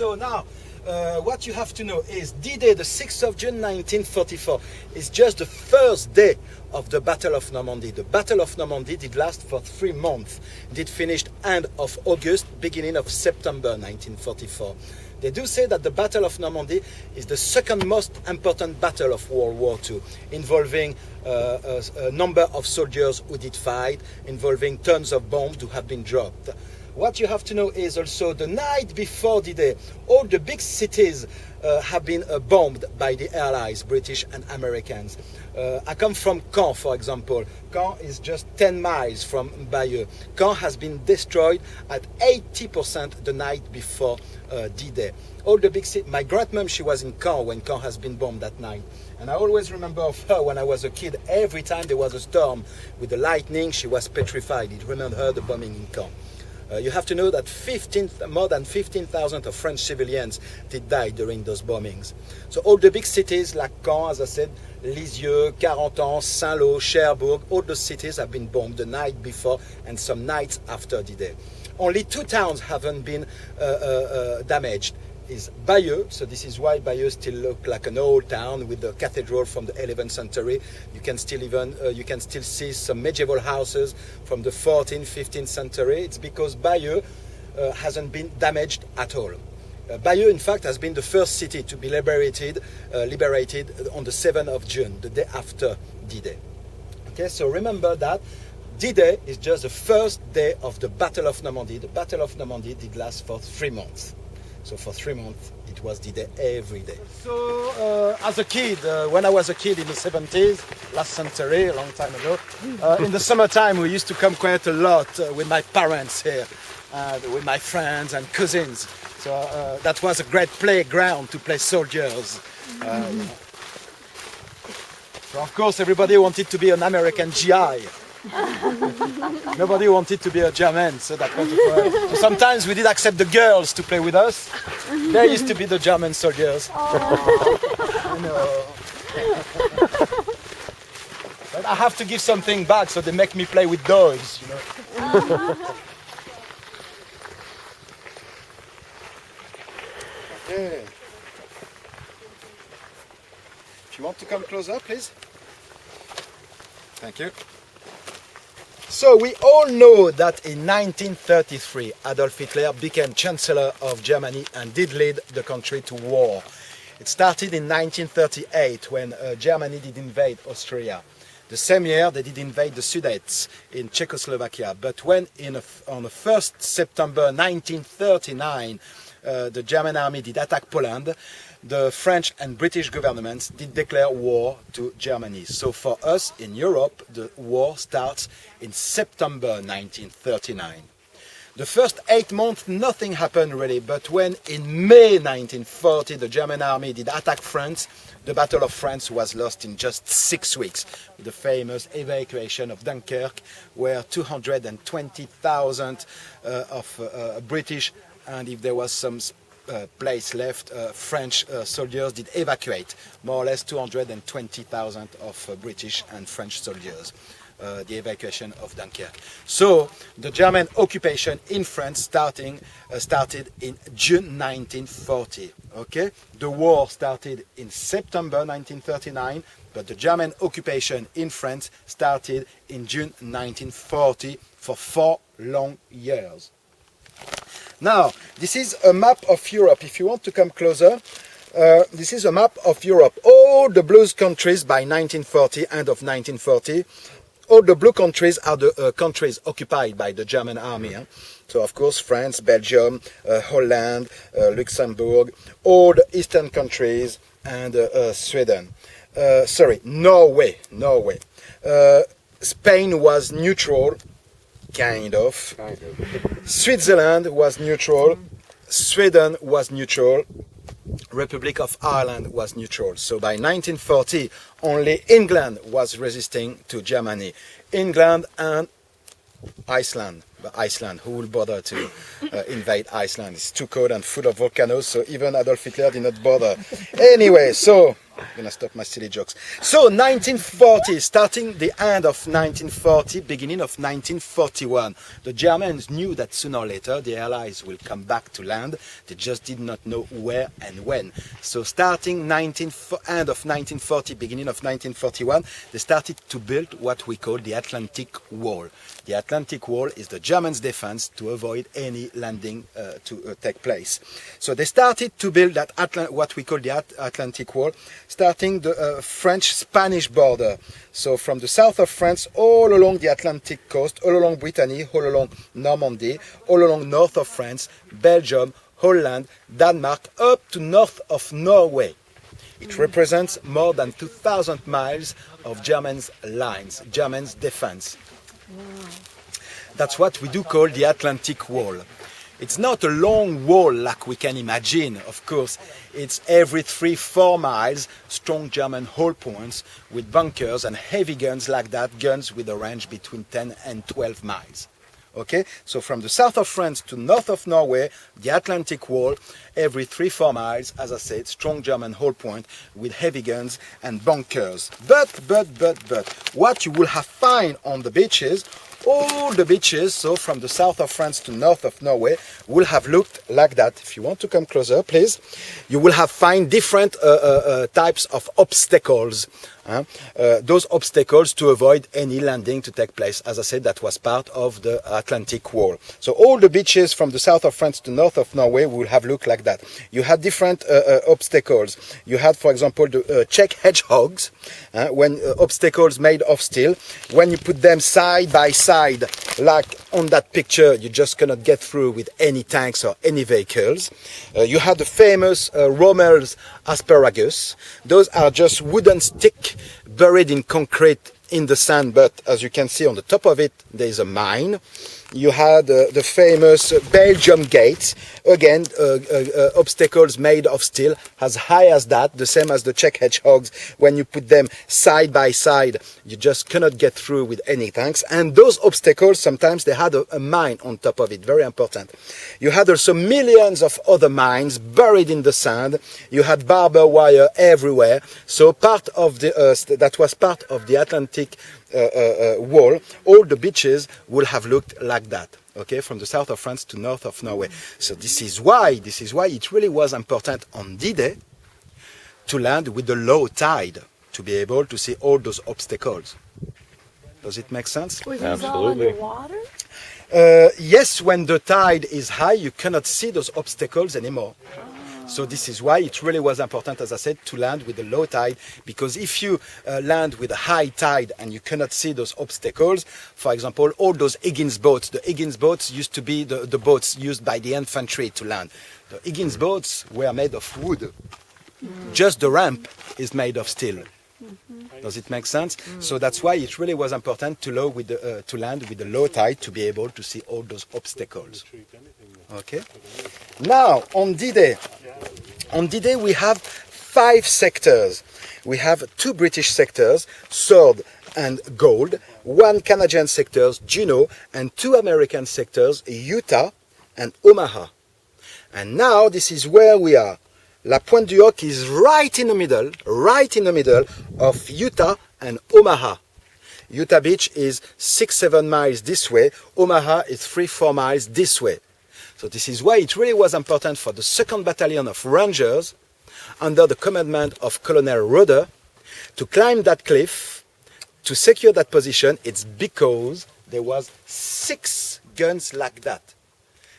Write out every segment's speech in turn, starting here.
So now, what you have to know is D-Day, the 6th of June 1944, is just the first day of the Battle of Normandy. The Battle of Normandy did last for 3 months. It finished end of August, beginning of September 1944. They do say that the Battle of Normandy is the second most important battle of World War II, involving a number of soldiers who did fight, involving tons of bombs who have been dropped. What you have to know is also the night before D-Day, all the big cities have been bombed by the Allies, British and Americans. I come from Caen, for example. Caen is just 10 miles from Bayeux. Caen has been destroyed at 80% the night before D-Day. All the big cities. My grandmom, she was in Caen when Caen has been bombed that night. And I always remember of her when I was a kid. Every time there was a storm with the lightning, she was petrified. It remembered her the bombing in Caen. You have to know that more than 15,000 of French civilians did die during those bombings. So all the big cities like Caen, as I said, Lisieux, Carentan, Saint-Lô, Cherbourg, all those cities have been bombed the night before and some nights after D-Day. Only 2 towns haven't been damaged. Is Bayeux, so this is why Bayeux still look like an old town with the cathedral from the 11th century. You can still see some medieval houses from the 14th, 15th century. It's because Bayeux hasn't been damaged at all. Bayeux, in fact, has been the first city to be liberated on the 7th of June, the day after D-Day. Okay, so remember that D-Day is just the first day of the Battle of Normandy. The Battle of Normandy did last for 3 months. So for 3 months, it was D-Day every day. So as a kid, when I was a kid in the 70s, last century, a long time ago, in the summertime we used to come quite a lot with my parents here, with my friends and cousins. So that was a great playground to play soldiers. So of course everybody wanted to be an American GI. Nobody wanted to be a German, so that was the point. So sometimes we did accept the girls to play with us. They used to be the German soldiers. I know. But I have to give something back, so they make me play with dogs, you know. Okay. If you want to come closer, please. Thank you. So we all know that in 1933 Adolf Hitler became Chancellor of Germany and did lead the country to war. It started in 1938 when Germany did invade Austria. The same year they did invade the Sudets in Czechoslovakia. But when on the 1st September 1939 the German army did attack Poland, the French and British governments did declare war to Germany. So for us in Europe, the war starts in September 1939. The first 8 months nothing happened really, but when in May 1940 the German army did attack France, the Battle of France was lost in just 6 weeks, with the famous evacuation of Dunkirk, where 220,000 of British, and if there was some place left, French soldiers did evacuate more or less 220,000 of British and French soldiers. The evacuation of Dunkirk. So the German occupation in France started in June 1940. Okay, the war started in September 1939, but the German occupation in France started in June 1940 for 4 long years. Now, this is a map of Europe. If you want to come closer, this is a map of Europe. All the blue countries by 1940, end of 1940, all the blue countries are the countries occupied by the German army. So, of course, France, Belgium, Holland, Luxembourg, all the eastern countries, and Sweden. Norway. Spain was neutral. Kind of. Switzerland was neutral. Sweden was neutral. Republic of Ireland was neutral. So by 1940, only England was resisting to Germany. England and Iceland. But Iceland, who will bother to invade Iceland? It's too cold and full of volcanoes, so even Adolf Hitler did not bother. Anyway, so gonna stop my silly jokes. So 1940, starting the end of 1940, beginning of 1941, the Germans knew that sooner or later the Allies will come back to land. They just did not know where and when. So starting end of 1940, beginning of 1941, they started to build what we call the Atlantic Wall. The Atlantic Wall is the Germans' defense to avoid any landing to take place. So they started to build that what we call the Atlantic Wall, starting the French-Spanish border. So from the south of France, all along the Atlantic coast, all along Brittany, all along Normandy, all along north of France, Belgium, Holland, Denmark, up to north of Norway. It represents more than 2,000 miles of Germans' lines, Germans' defense. That's what we do call the Atlantic Wall. It's not a long wall like we can imagine, of course. It's every 3-4 miles, strong German hold points with bunkers and heavy guns like that, guns with a range between 10 and 12 miles. Okay, so from the south of France to north of Norway, the Atlantic Wall, every 3-4 miles, as I said, strong German hold point with heavy guns and bunkers. But, what you will have find on the beaches, all the beaches, so from the south of France to north of Norway, will have looked like that. If you want to come closer, please, you will have find different types of obstacles. Those obstacles to avoid any landing to take place. As I said, that was part of the Atlantic Wall. So all the beaches from the south of France to north of Norway will have looked like that. You had different obstacles. You had, for example, the Czech hedgehogs, when obstacles made of steel. When you put them side by side, like on that picture, you just cannot get through with any tanks or any vehicles. You had the famous Rommel's asparagus. Those are just wooden sticks buried in concrete in the sand, but as you can see on the top of it, there is a mine. You had the famous Belgium gates, again, obstacles made of steel, as high as that, the same as the Czech hedgehogs. When you put them side by side, you just cannot get through with any tanks. And those obstacles, sometimes they had a mine on top of it, very important. You had also millions of other mines buried in the sand. You had barbed wire everywhere. So part of the that was part of the Atlantic wall. All the beaches will have looked like that, okay, from the south of France to north of Norway. So this is why it really was important on D-Day to land with the low tide, to be able to see all those obstacles. Does it make sense? Were these all underwater? Yes, when the tide is high, you cannot see those obstacles anymore. So this is why it really was important, as I said, to land with a low tide, because if you land with a high tide and you cannot see those obstacles, for example, all those Higgins boats, the Higgins boats used to be the boats used by the infantry to land. The Higgins boats were made of wood. Just the ramp is made of steel. Does it make sense? So that's why it really was important to land with the low tide to be able to see all those obstacles. Okay. Now on D-Day we have 5 sectors. We have 2 British sectors, Sword and Gold, 1 Canadian sector, Juno, and 2 American sectors, Utah and Omaha. And now this is where we are. La Pointe du Hoc is right in the middle of Utah and Omaha. Utah Beach is 6-7 miles this way, Omaha is 3-4 miles this way. So this is why it really was important for the 2nd Battalion of Rangers, under the commandment of Colonel Roeder, to climb that cliff, to secure that position. It's because there was 6 guns like that.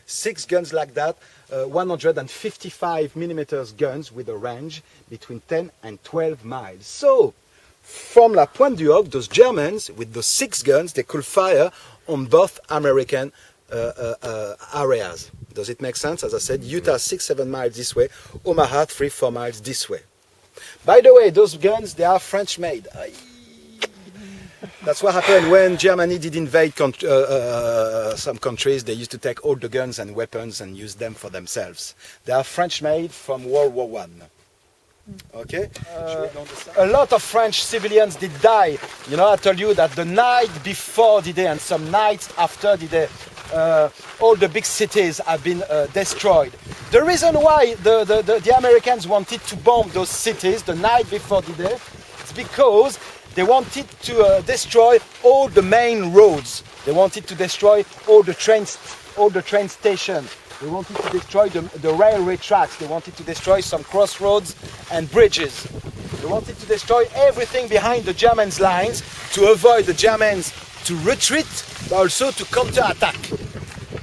6 guns like that, 155 millimeters guns with a range between 10 and 12 miles. So, from La Pointe du Hoc, those Germans, with those 6 guns, they could fire on both American areas. Does it make sense? As I said, Utah 6-7 miles this way, Omaha 3-4 miles this way. By the way, those guns, they are French made. That's what happened when Germany did invade some countries. They used to take all the guns and weapons and use them for themselves. They are French made from World War I. Okay? A lot of French civilians did die. You know, I told you that the night before D-Day and some nights after D-Day, all the big cities have been destroyed. The reason why the Americans wanted to bomb those cities the night before D-Day is because they wanted to destroy all the main roads. They wanted to destroy all the train stations. They wanted to destroy the railway tracks. They wanted to destroy some crossroads and bridges. They wanted to destroy everything behind the Germans' lines to avoid the Germans to retreat, but also to counterattack.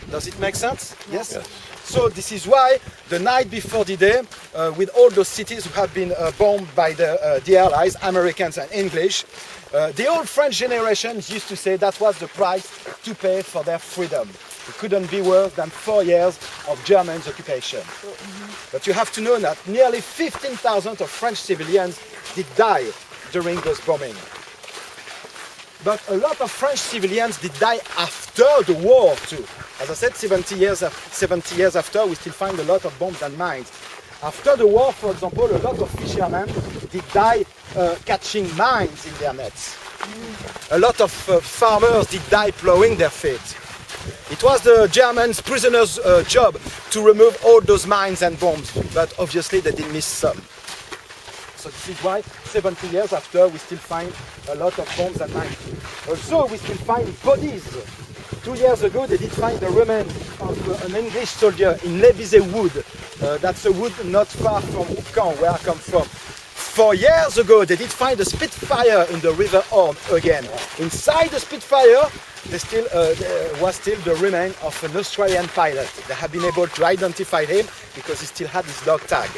Does it make sense? Yes? Yes. So this is why the night before D-Day, with all those cities who have been bombed by the Allies, Americans and English, the old French generations used to say that was the price to pay for their freedom. It couldn't be worse than 4 years of German occupation. But you have to know that nearly 15,000 of French civilians did die during those bombings. But a lot of French civilians did die after the war too. As I said, 70 years after, we still find a lot of bombs and mines. After the war, for example, a lot of fishermen did die catching mines in their nets. A lot of farmers did die plowing their fields. It was the Germans' prisoners' job to remove all those mines and bombs, but obviously they did miss some. So this is why 70 years after we still find a lot of bombs and mines. Also we still find bodies. 2 years ago they did find the remains of an English soldier in Lebizé Wood. That's a wood not far from Caen, where I come from. 4 years ago they did find a Spitfire in the River Orne again. Inside the Spitfire there was still the remain of an Australian pilot. They have been able to identify him because he still had his dog tag.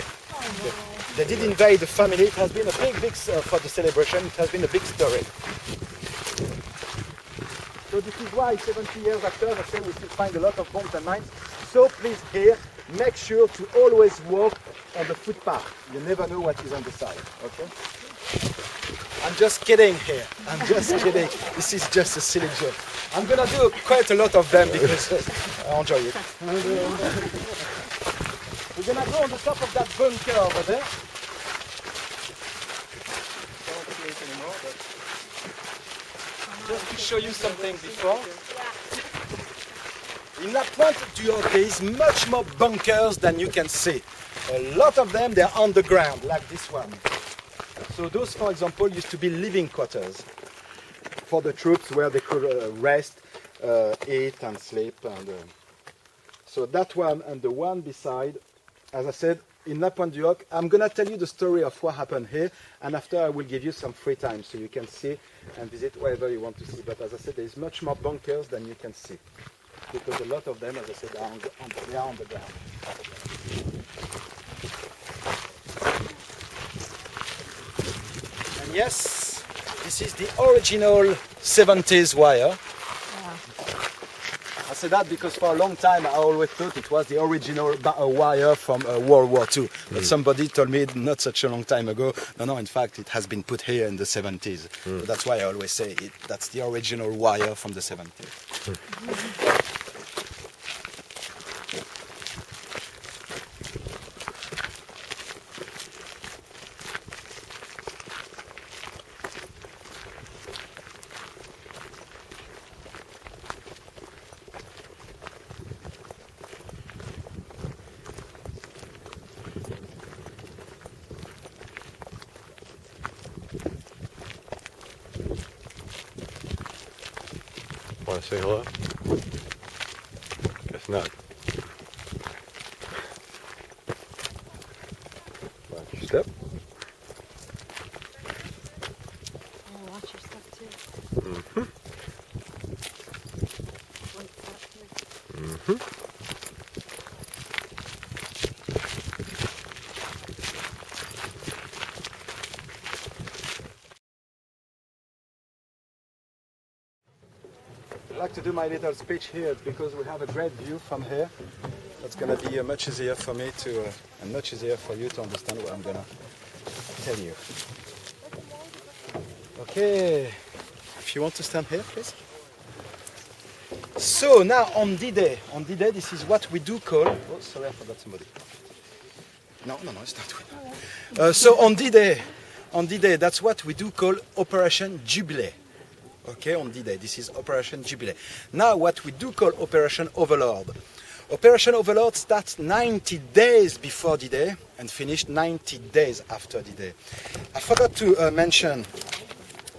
They did invade the family. It has been a big for the celebration. It has been a big story. So this is why 70 years after, I say we still find a lot of bombs and mines. So please here, make sure to always walk on the footpath. You never know what is on the side. Okay? I'm just kidding here. I'm just kidding. This is just a silly joke. I'm gonna do quite a lot of them because I enjoy it. We're gonna go on the top of that bunker over there. Don't see it anymore, but just to show you something before. In La Pointe-du-Hoc there is much more bunkers than you can see. A lot of them, they're underground, like this one. So those, for example, used to be living quarters for the troops where they could rest, eat and sleep. And so that one and the one beside, as I said, in La Pointe-du-Hoc, I'm going to tell you the story of what happened here, and after I will give you some free time so you can see and visit wherever you want to see. But as I said, there is much more bunkers than you can see, because a lot of them, as I said, they are on the ground. And yes, this is the original 70s wire. I say that because for a long time I always thought it was the original wire from World War II. But somebody told me not such a long time ago, no, in fact it has been put here in the 70s. So that's why I always say that's the original wire from the 70s. Want to say hello? Guess not. Watch your step. Oh, watch your step too. Mm-hmm. Mm-hmm. I like to do my little speech here because we have a great view from here. That's going to be much easier for me to, and much easier for you to understand what I'm going to tell you. Okay, if you want to stand here, please. So now on D-Day, this is what we do call, oh sorry, I forgot somebody. No, it's not good. So on D-Day, that's what we do call Operation Jubilee. Okay, on D-Day. This is Operation Jubilee. Now, what we do call Operation Overlord. Operation Overlord starts 90 days before D-Day and finished 90 days after D-Day. I forgot to mention,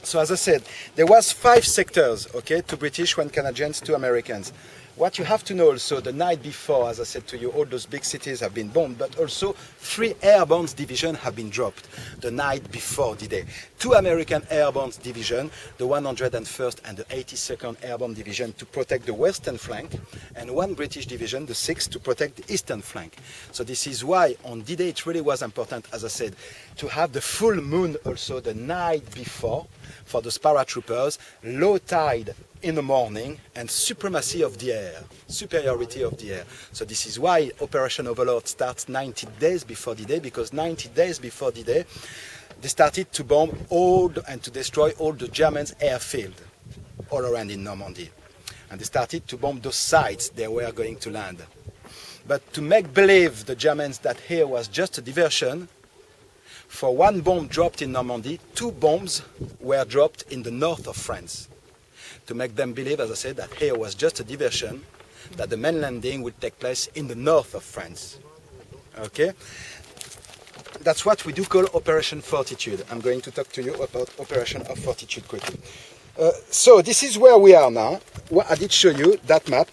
so as I said, there was 5 sectors, okay, 2 British, 1 Canadians, 2 Americans. What you have to know also, the night before, as I said to you, all those big cities have been bombed, but also 3 airborne divisions have been dropped the night before D-Day. 2 American airborne divisions, the 101st and the 82nd Airborne Division to protect the western flank, and 1 British division, the 6th, to protect the eastern flank. So this is why on D-Day it really was important, as I said, to have the full moon also the night before for those paratroopers, low tide in the morning, and supremacy of the air, superiority of the air. So this is why Operation Overlord starts 90 days before D-Day, because 90 days before D-Day, they started to bomb and to destroy all the Germans' airfield all around in Normandy. And they started to bomb those sites they were going to land. But to make believe the Germans that here was just a diversion, for 1 bomb dropped in Normandy, 2 bombs were dropped in the north of France. To make them believe, as I said, that here was just a diversion, that the main landing would take place in the north of France. Okay? That's what we do call Operation Fortitude. I'm going to talk to you about Operation of Fortitude quickly. So this is where we are now. Well, I did show you that map,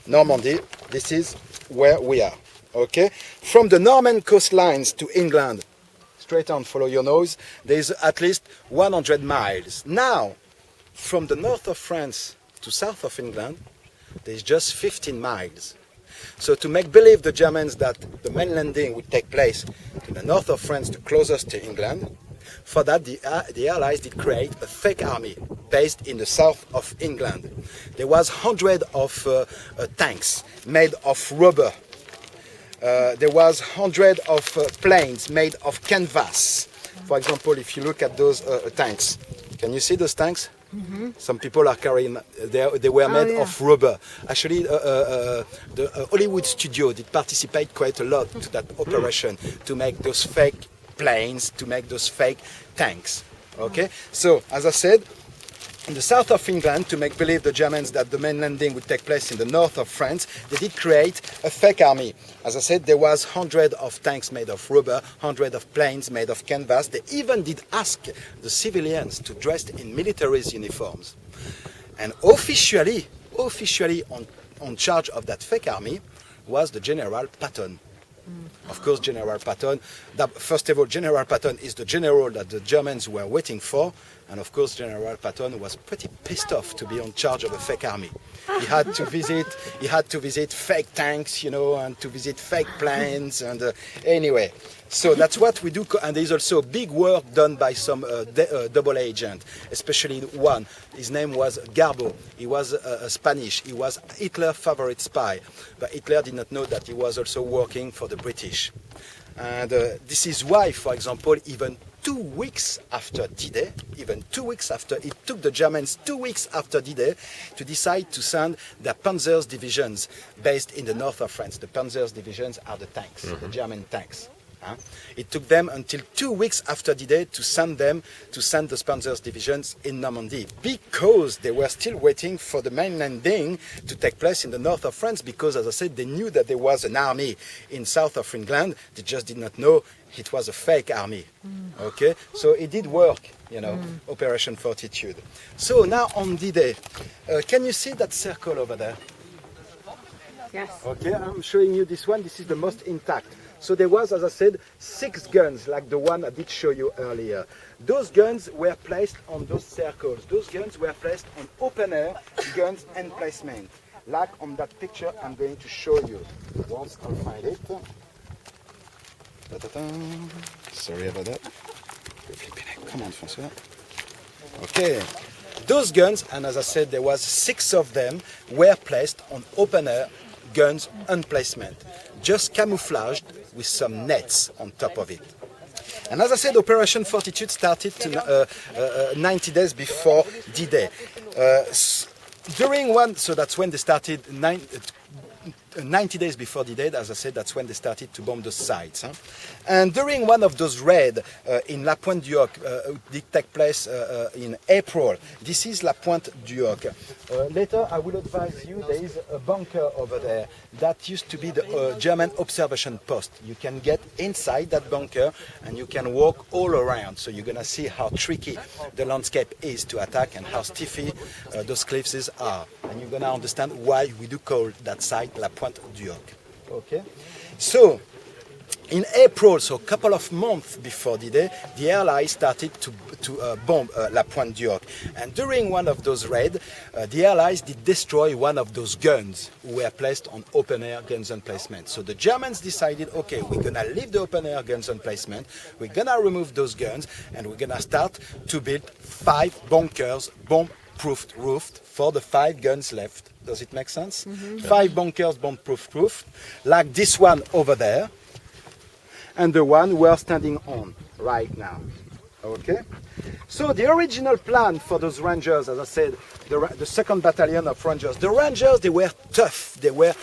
Normandy. This is where we are. Okay? From the Norman coastlines to England, straight on, follow your nose, there is at least 100 miles. Now, from the north of France to south of England, there is just 15 miles. So to make believe the Germans that the main landing would take place in the north of France, the closest to England, for that the Allies did create a fake army based in the south of England. There was hundreds of tanks made of rubber. There was hundreds of planes made of canvas. For example, if you look at those tanks, can you see those tanks? Mm-hmm. Some people are carrying, they were made of rubber. Actually, the Hollywood studio did participate quite a lot to that operation to make those fake planes, to make those fake tanks. Okay, so as I said, in the south of England, to make believe the Germans that the main landing would take place in the north of France, they did create a fake army. As I said, there was hundreds of tanks made of rubber, hundreds of planes made of canvas. They even did ask the civilians to dress in military uniforms. And officially on charge of that fake army was the General Patton. Of course, General Patton, first of all, General Patton is the general that the Germans were waiting for. And of course, General Patton was pretty pissed off to be on charge of a fake army. He had to visit fake tanks, you know, and to visit fake planes. And anyway, so that's what we do. And there's also big work done by some double agent, especially one. His name was Garbo. He was Spanish. He was Hitler's favorite spy. But Hitler did not know that he was also working for the British. And this is why, for example, even 2 weeks after D-Day, it took the Germans 2 weeks after D-Day to decide to send their Panzers divisions based in the north of France. The Panzers divisions are the tanks, the German tanks. It took them until 2 weeks after D-Day to send those Panzers divisions in Normandy, because they were still waiting for the main landing to take place in the north of France, because, as I said, they knew that there was an army in south of England. They just did not know it was a fake army. Okay, so it did work, you know, Operation Fortitude. So now on D-Day, can you see that circle over there? Yes. Okay, I'm showing you this one. This is the most intact. So there was, as I said, 6 guns, like the one I did show you earlier. Those guns were placed on those circles. Those guns were placed on open-air guns emplacement, like on that picture I'm going to show you. Once I'll find it. Sorry about that. Come on, François. Okay. Those guns, and as I said, there was 6 of them, were placed on open-air guns emplacement, just camouflaged with some nets on top of it. And as I said, Operation Fortitude started 90 days before D-Day. So that's when they started 90 days before D-Day, as I said, that's when they started to bomb the sites. Huh? And during one of those raids in La Pointe du Hoc, did take place in April. This is La Pointe du Hoc. Later, I will advise you, there is a bunker over there that used to be the German observation post. You can get inside that bunker and you can walk all around. So you're going to see how tricky the landscape is to attack and how stiffy those cliffs are. And you're going to understand why we do call that site La Pointe du Hoc. Okay? So, in April, so a couple of months before D-Day, the Allies started to bomb La Pointe du Hoc. And during one of those raids, the Allies did destroy one of those guns who were placed on open-air guns emplacement. So the Germans decided, okay, we're going to leave the open-air guns emplacement, we're going to remove those guns, and we're going to start to build 5 bunkers, bomb-proofed roofed, for the 5 guns left. Does it make sense? 5 bunkers, bomb-proofed, like this one over there, and the one we're standing on right now. Okay? So the original plan for those Rangers, as I said, the 2nd Battalion of Rangers, the Rangers, they were tough. They were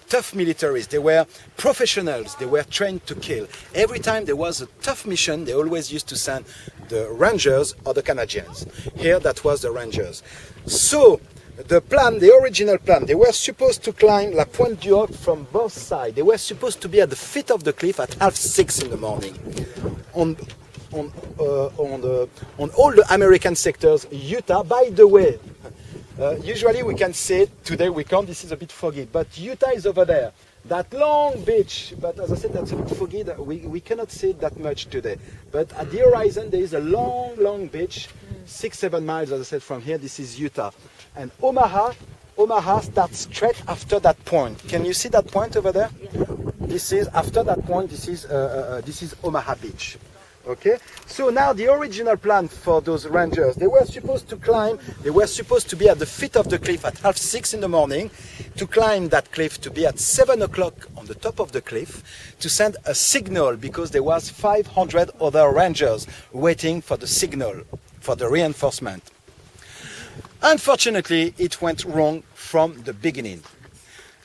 tough militaries. They were professionals. They were trained to kill. Every time there was a tough mission, they always used to send the Rangers or the Canadians. Here, that was the Rangers. So, the plan, the original plan, they were supposed to climb La Pointe du Hoc from both sides. They were supposed to be at the foot of the cliff at 5:30 in the morning. On all the American sectors, Utah, by the way, usually we can see it, today we can't, this is a bit foggy, but Utah is over there. That long beach, but as I said, that's a bit foggy, that we cannot see it that much today. But at the horizon, there is a long beach, 6-7 miles, as I said, from here. This is Utah. And Omaha starts straight after that point. Can you see that point over there? Yeah. This is, after that point, this is Omaha Beach. Okay, so now the original plan for those Rangers, they were supposed to climb, they were supposed to be at the foot of the cliff at 5:30 in the morning, to climb that cliff, to be at 7 o'clock on the top of the cliff, to send a signal, because there was 500 other Rangers waiting for the signal, for the reinforcement. Unfortunately, it went wrong from the beginning.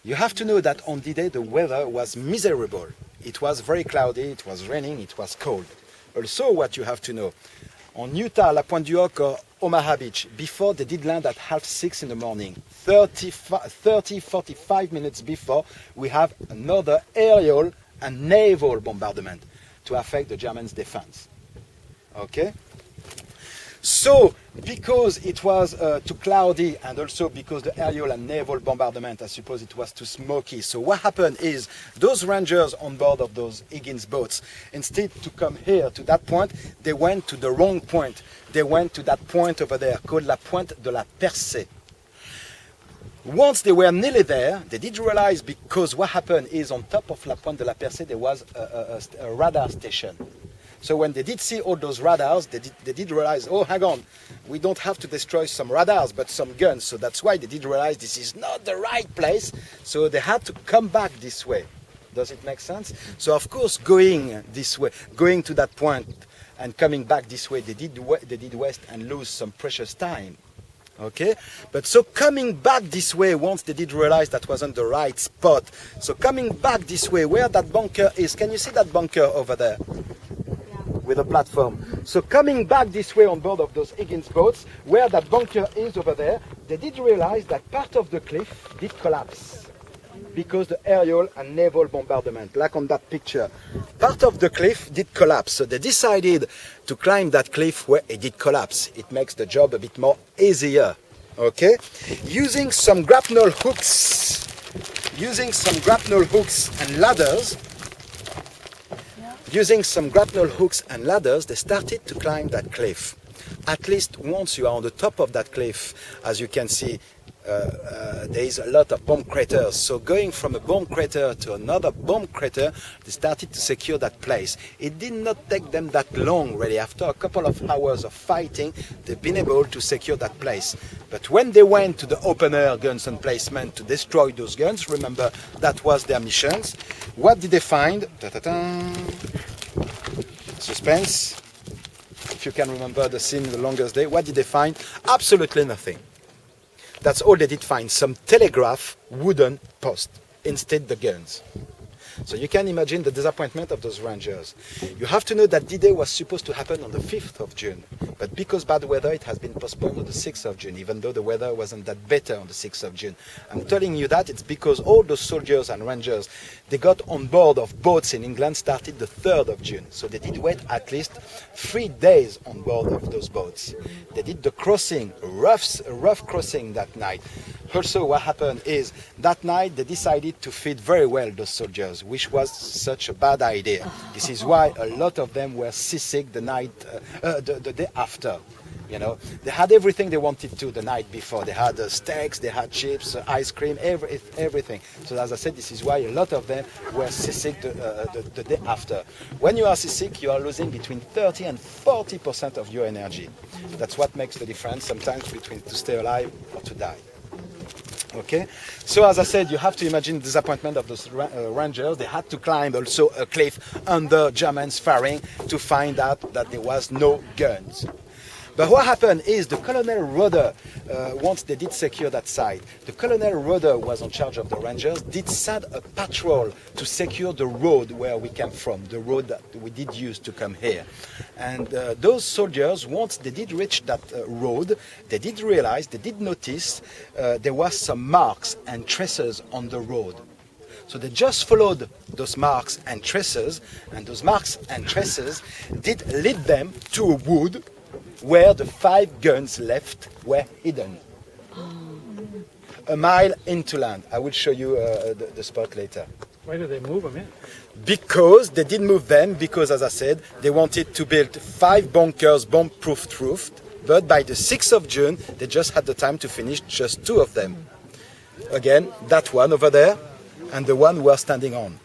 You have to know that on D-Day the weather was miserable. It was very cloudy, it was raining, it was cold. Also, what you have to know, on Utah, La Pointe du Hoc or Omaha Beach, before they did land at 5:30 in the morning, 45 minutes before, we have another aerial and naval bombardment to affect the Germans' defense. Okay? So, because it was too cloudy, and also because the aerial and naval bombardment, I suppose it was too smoky. So what happened is, those Rangers on board of those Higgins boats, instead to come here to that point, they went to the wrong point. They went to that point over there, called La Pointe de la Percée. Once they were nearly there, they did realize, because what happened is, on top of La Pointe de la Percée, there was a radar station. So when they did see all those radars, they did realize, oh, hang on, we don't have to destroy some radars, but some guns. So that's why they did realize this is not the right place. So they had to come back this way. Does it make sense? So of course, going this way, going to that point and coming back this way, they did west and lose some precious time. Okay, but so coming back this way, once they did realize that wasn't the right spot, so coming back this way, where that bunker is, can you see that bunker over there? With a platform. So coming back this way on board of those Higgins boats, where that bunker is over there, they did realize that part of the cliff did collapse because the aerial and naval bombardment, like on that picture. Part of the cliff did collapse, so they decided to climb that cliff where it did collapse. It makes the job a bit more easier. Okay? Using some grapnel hooks and ladders, they started to climb that cliff. At least once you are on the top of that cliff, as you can see, there is a lot of bomb craters. So going from a bomb crater to another bomb crater, they started to secure that place. It did not take them that long, really. After a couple of hours of fighting, they've been able to secure that place. But when they went to the open-air guns emplacement to destroy those guns, remember, that was their missions. What did they find? Suspense. If you can remember the scene, The Longest Day, what did they find? Absolutely nothing. That's all they did find, some telegraph wooden post. instead the guns. So you can imagine the disappointment of those Rangers. You have to know that D-Day was supposed to happen on the 5th of June, but because bad weather, it has been postponed on the 6th of June, even though the weather wasn't that better on the 6th of June. I'm telling you that it's because all those soldiers and Rangers, they got on board of boats in England started the 3rd of June. So they did wait at least 3 days on board of those boats. They did the crossing, a rough crossing that night. Also, what happened is that night they decided to feed very well those soldiers, which was such a bad idea. This is why a lot of them were seasick the day after. You know, they had everything they wanted to the night before. They had steaks, they had chips, ice cream, everything. So as I said, this is why a lot of them were seasick the day after. When you are seasick, you are losing between 30 and 40% of your energy. That's what makes the difference sometimes between to stay alive or to die. Okay, so as I said, you have to imagine the disappointment of those Rangers. They had to climb also a cliff under Germans firing to find out that there was no guns. But what happened is the Colonel Roeder, once they did secure that site, the Colonel Roeder was in charge of the Rangers, did send a patrol to secure the road where we came from, the road that we did use to come here. And those soldiers, once they did reach that road, they did realize, they did notice there was some marks and traces on the road. So they just followed those marks and traces, and those marks and traces did lead them to a wood where the 5 guns left were hidden. A mile into land. I will show you the spot later. Why did they move them in? Because they didn't move them, because as I said, they wanted to build 5 bunkers bomb-proof, but by the 6th of June, they just had the time to finish just 2 of them. Again, that one over there, and the one we are standing on.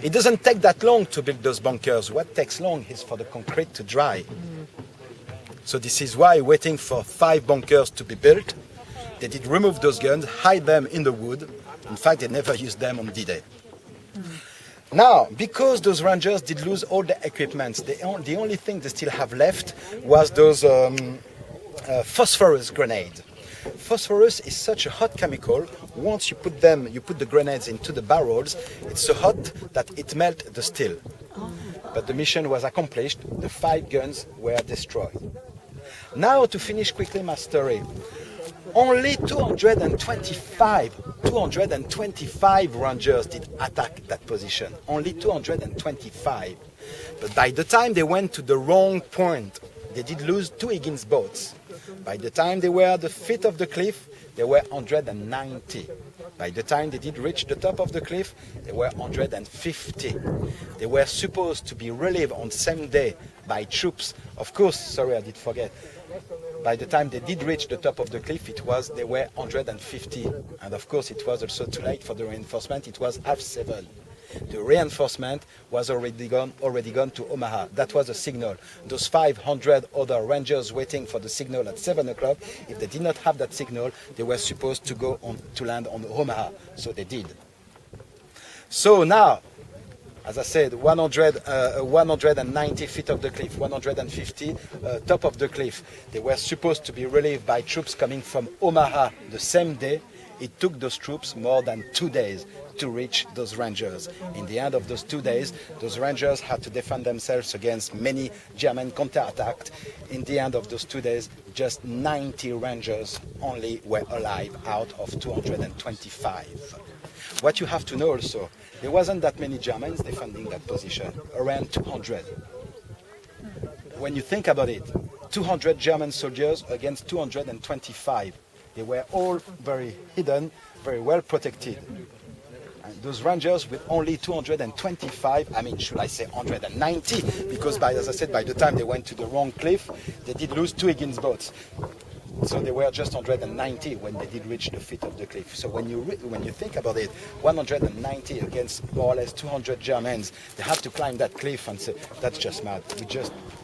It doesn't take that long to build those bunkers. What takes long is for the concrete to dry. So this is why, waiting for 5 bunkers to be built, they did remove those guns, hide them in the wood. In fact, they never used them on D-Day. Now, because those Rangers did lose all the equipment, the only thing they still have left was those phosphorus grenades. Phosphorus is such a hot chemical. Once you put the grenades into the barrels, it's so hot that it melts the steel. But the mission was accomplished. The 5 guns were destroyed. Now, to finish quickly my story, only 225 Rangers did attack that position. Only 225. But by the time they went to the wrong point, they did lose 2 Higgins boats. By the time they were at the foot of the cliff, there were 190. By the time they did reach the top of the cliff, there were 150. They were supposed to be relieved on the same day by troops. Of course, sorry, I did forget. By the time they did reach the top of the cliff, they were 150. And of course, it was also too late for the reinforcement. It was 7:30. The reinforcement was already gone to Omaha. That was a signal. Those 500 other Rangers waiting for the signal at 7 o'clock, if they did not have that signal, they were supposed to go on to land on Omaha. So they did. So now, as I said, 190 feet of the cliff, 150 top of the cliff. They were supposed to be relieved by troops coming from Omaha the same day. It took those troops more than 2 days to reach those Rangers. In the end of those 2 days, those Rangers had to defend themselves against many German counterattacks. In the end of those 2 days, just 90 Rangers only were alive out of 225. What you have to know also, there wasn't that many Germans defending that position, around 200. When you think about it, 200 German soldiers against 225. They were all very hidden, very well protected. And those Rangers with only 225, I mean, should I say 190? Because, as I said, by the time they went to the wrong cliff, they did lose 2 Higgins boats. So they were just 190 when they did reach the foot of the cliff. So when you think about it, 190 against more or less 200 Germans, they have to climb that cliff and say, that's just mad.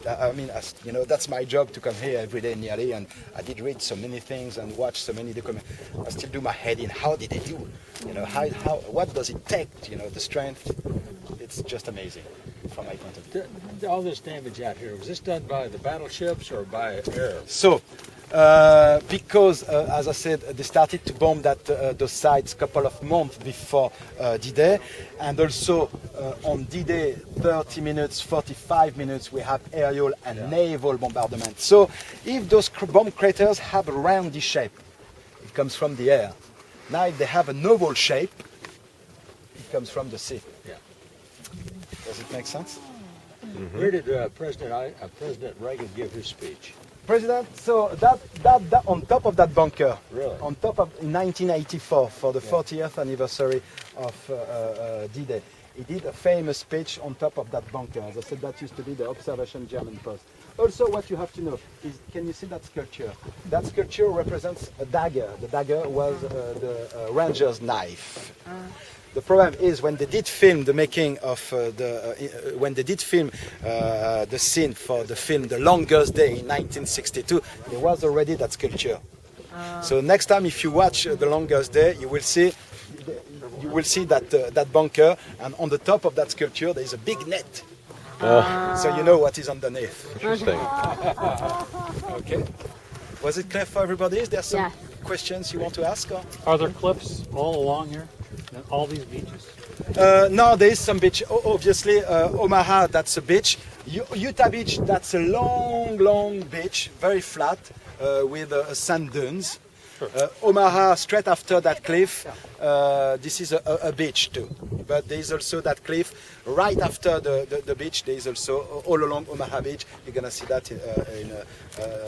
That's my job to come here every day nearly, and I did read so many things and watch so many documents. I still do my head in, how did they do? What does it take? The strength. It's just amazing from my point of view. All this damage out here, was this done by the battleships or by air? So, because, as I said, they started to bomb those sites a couple of months before D-Day, and also on D-Day, 30 minutes, 45 minutes, we have aerial and naval bombardment. So if those bomb craters have a roundy shape, it comes from the air. Now if they have an oval shape, it comes from the sea. Yeah. Does it make sense? Mm-hmm. Where did President Reagan give his speech? President, so that on top of that bunker, Really? on top of 1984 for the 40th anniversary of D-Day, he did a famous speech on top of that bunker. As I said, that used to be the observation German post. Also, what you have to know is, can you see that sculpture? That sculpture represents a dagger. The dagger was the ranger's knife. The problem is when they did film the making of when they did film the scene for the film The Longest Day in 1962, there was already that sculpture. So next time if you watch The Longest Day, you will see that bunker, and on the top of that sculpture there is a big net. So you know what is underneath. Interesting. Okay. Was it clear for everybody? Is there some questions you want to ask? Or? Are there cliffs all along here? All these beaches? No, there is some beach. Obviously, Omaha, that's a beach. Utah Beach, that's a long beach, very flat, with sand dunes. Sure. Omaha, straight after that cliff, this is a beach too. But there is also that cliff right after the beach. There is also all along Omaha Beach. You're gonna see that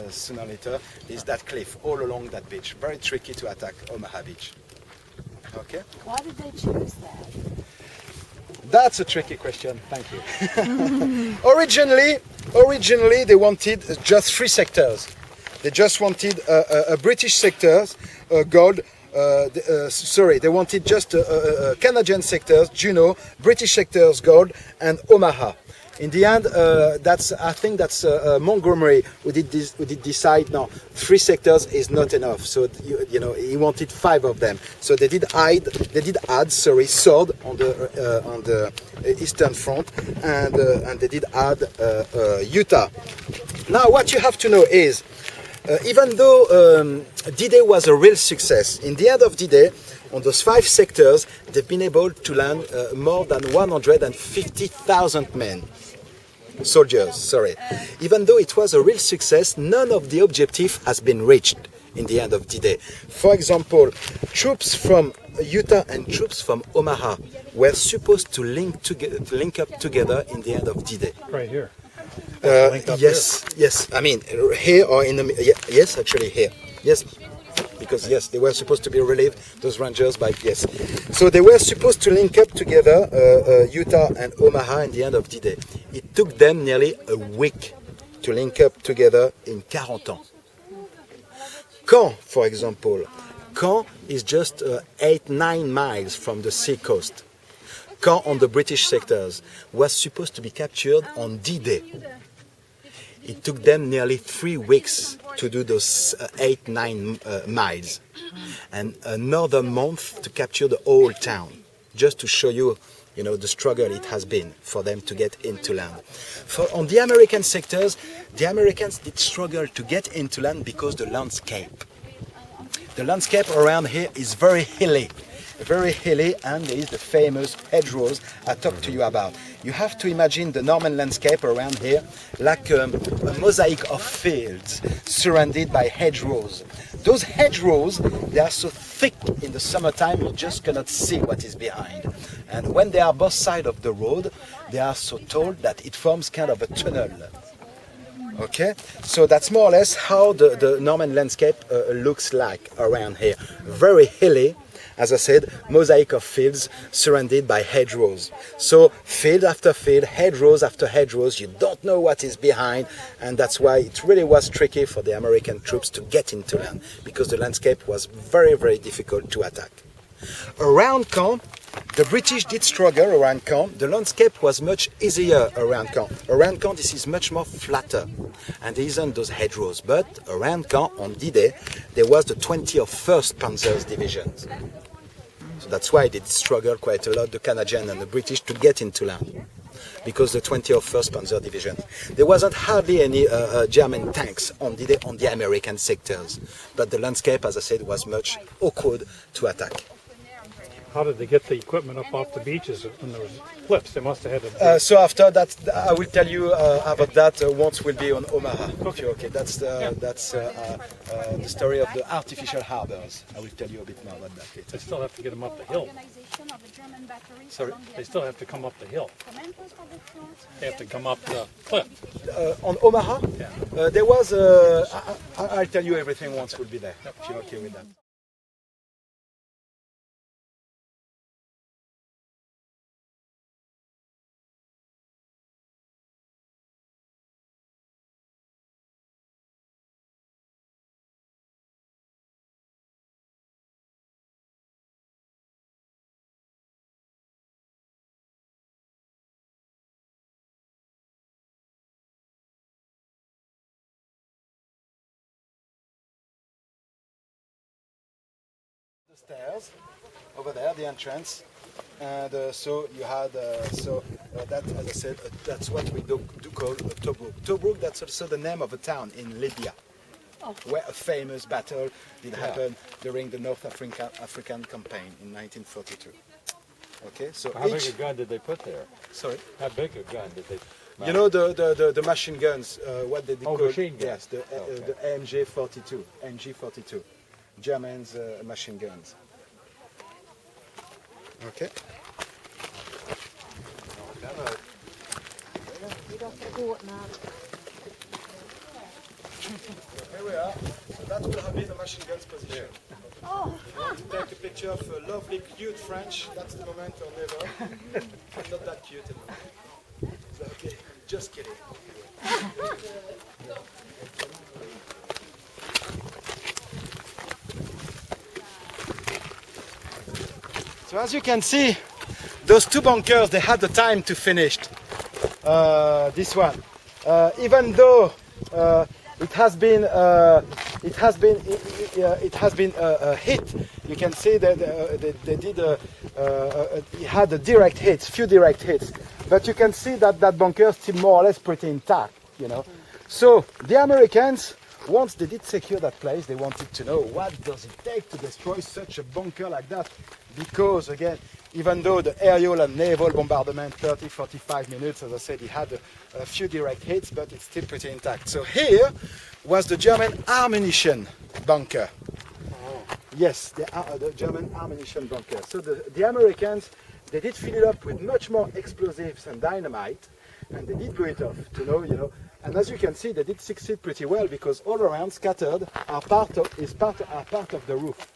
sooner or later. There is that cliff all along that beach. Very tricky to attack Omaha Beach. Okay. Why did they choose that? That's a tricky question. Thank you. Originally, they wanted just 3 sectors. They just wanted a British sectors, gold. They wanted just Canadian sectors, Juneau, British sectors, gold, and Omaha. In the end, I think that's Montgomery who did decide. No, 3 sectors is not enough. So he wanted 5 of them. So they did add sword on the eastern front, and they did add Utah. Now, what you have to know is, even though D-Day was a real success, in the end of D-Day, on those 5 sectors, they've been able to land more than 150,000 men. Soldiers, sorry. Even though it was a real success, none of the objective has been reached in the end of D-Day. For example, troops from Utah and troops from Omaha were supposed to link up together in the end of D-Day. Right here. Yes. I mean, here or in the yes, actually here. Yes. Because yes, they were supposed to be relieved, those rangers, by yes. So they were supposed to link up together, Utah and Omaha, in the end of D-Day. It took them nearly a week to link up together in 40 ans. Caen, for example, Caen is just 8-9 miles from the sea coast. Caen on the British sectors was supposed to be captured on D-Day. It took them nearly 3 weeks to do those 8-9 miles, and another month to capture the whole town, just to show you, the struggle it has been for them to get into land. On the American sectors, the Americans did struggle to get into land because the landscape around here is very hilly, and there is the famous hedgerows I talked to you about. You have to imagine the Norman landscape around here like a mosaic of fields surrounded by hedgerows. Those hedgerows, they are so thick in the summertime you just cannot see what is behind. And when they are both sides of the road, they are so tall that it forms kind of a tunnel. Okay, so that's more or less how the Norman landscape looks like around here. Very hilly, as I said, mosaic of fields surrounded by hedgerows. So field after field, hedgerows after hedgerows, you don't know what is behind, and that's why it really was tricky for the American troops to get into land, because the landscape was very, very difficult to attack. Around Caen, the British did struggle around Caen. The landscape was much easier around Caen. Around Caen, this is much more flatter, and there isn't those hedgerows. But around Caen, on D-Day, there was the 21st Panzer Division. So that's why they did struggle quite a lot, the Canadian and the British, to get into land. because the 21st Panzer Division. There wasn't hardly any German tanks on the American sectors, but the landscape, as I said, was much awkward to attack. How did they get the equipment up off the beaches when there was cliffs? They must have had a... So after that, I will tell you about that once we'll be on Omaha. Okay, that's the story of the artificial harbors. I will tell you a bit more about that later. They still have to get them up the hill. Sorry? They still have to come up the hill. They have to come up the cliff. On Omaha, Yeah. there was I'll tell you everything once we'll be there, if you're okay with that. The stairs over there, the entrance, and so you had that, as I said, that's what we do call Tobruk. Tobruk, that's also the name of a town in Libya, where a famous battle did happen during the North African campaign in 1942. Okay, so How big a gun did they put there? sorry, How big a gun did they? you know the machine guns, what they call machine guns. yes, the MG42, MG42. Germans machine guns. Okay. Here we are. So that will have been the machine guns position. Oh, To take a picture of a lovely, cute French. That's the moment or never. I'm not that cute anymore. So, okay, just kidding. So as you can see, those two bunkers, they had the time to finish this one. Even though it has been hit, you can see that they did it had a direct hits, few direct hits. But you can see that that bunker is still more or less pretty intact, you know. So the Americans, once they did secure that place, they wanted to know what does it take to destroy such a bunker like that. Because again, even though the aerial and naval bombardment 30-45 minutes, as I said, it had a few direct hits, but it's still pretty intact. So here was the German ammunition bunker. Yes, the German ammunition bunker. So the Americans, they did fill it up with much more explosives and dynamite, and they did blow it off, you know. And as you can see, they did succeed pretty well because all around, scattered, are part of the roof.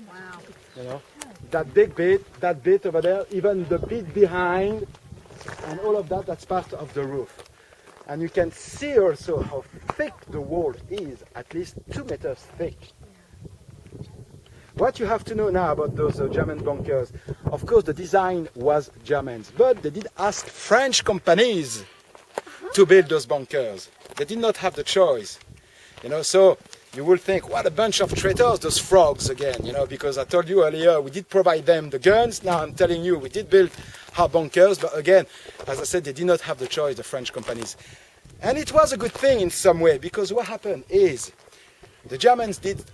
wow. You know, that big bit, that bit over there, even the bit behind, and all of that, that's part of the roof. And you can see also how thick the wall is, at least 2 meters thick. What you have to know now about those German bunkers, of course the design was Germans, but they did ask French companies to build those bunkers. They did not have the choice, you know, so you will think, what a bunch of traitors, those frogs again, you know, because I told you earlier, we did provide them the guns, now I'm telling you, we did build our bunkers, but again, as I said, they did not have the choice, the French companies. And it was a good thing in some way, because what happened is, the Germans did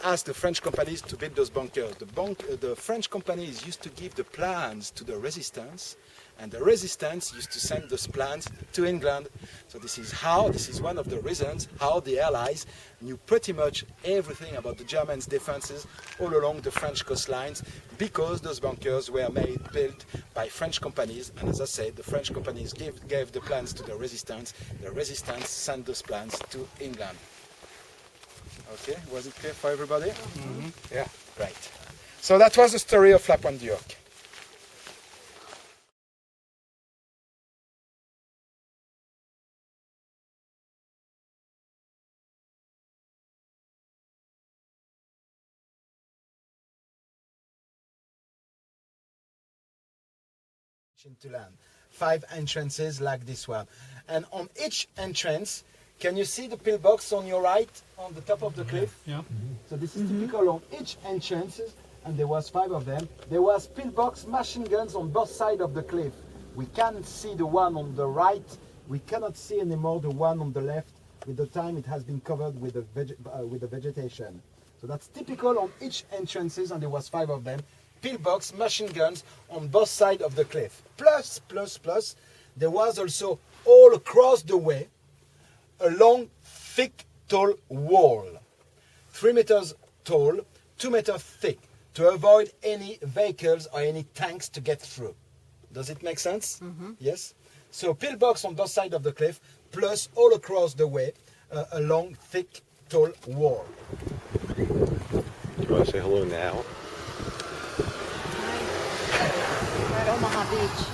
ask the French companies to build those bunkers. The French companies used to give the plans to the resistance, and the resistance used to send those plans to England. So this is one of the reasons how the Allies knew pretty much everything about the Germans' defenses all along the French coastlines, because those bunkers were built by French companies, and as I said, the French companies gave the plans to the resistance sent those plans to England. Okay, was it clear for everybody? Mm-hmm. Yeah, right. So that was the story of Normandy Tour. To land. 5 entrances like this one. And on each entrance, can you see the pillbox on your right, on the top of the cliff? Yeah. So this is typical on each entrance, and there was 5 of them. There was pillbox machine guns on both sides of the cliff. We can't see the one on the right. We cannot see anymore the one on the left. With the time, it has been covered with the vegetation. So that's typical on each entrances, and there was 5 of them. Pillbox, machine guns on both sides of the cliff. Plus, there was also all across the way a long, thick, tall wall. 3 meters tall, 2 meters thick, to avoid any vehicles or any tanks to get through. Does it make sense? Mm-hmm. Yes? So pillbox on both sides of the cliff, plus all across the way, a long, thick, tall wall. Do you want to say hello now? We're at Omaha Beach.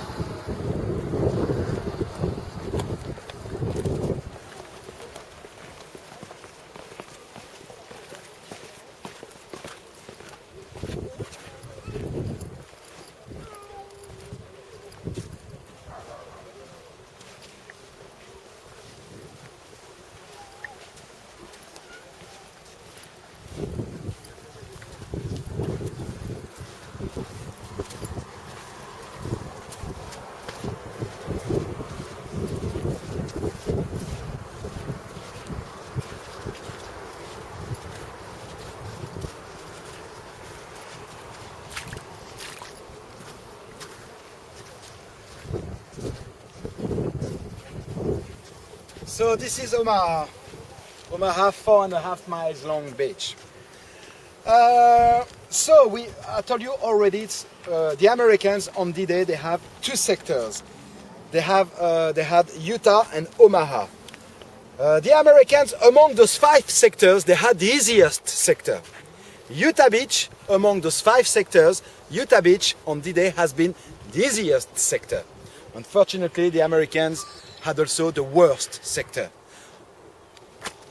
So this is Omaha. Omaha, 4.5 miles long beach. I told you already, it's, the Americans on D-Day, they have 2 sectors. They had Utah and Omaha. The Americans, among those 5 sectors, they had the easiest sector. Utah Beach, among those 5 sectors, Utah Beach on D-Day has been the easiest sector. Unfortunately, the Americans had also the worst sector.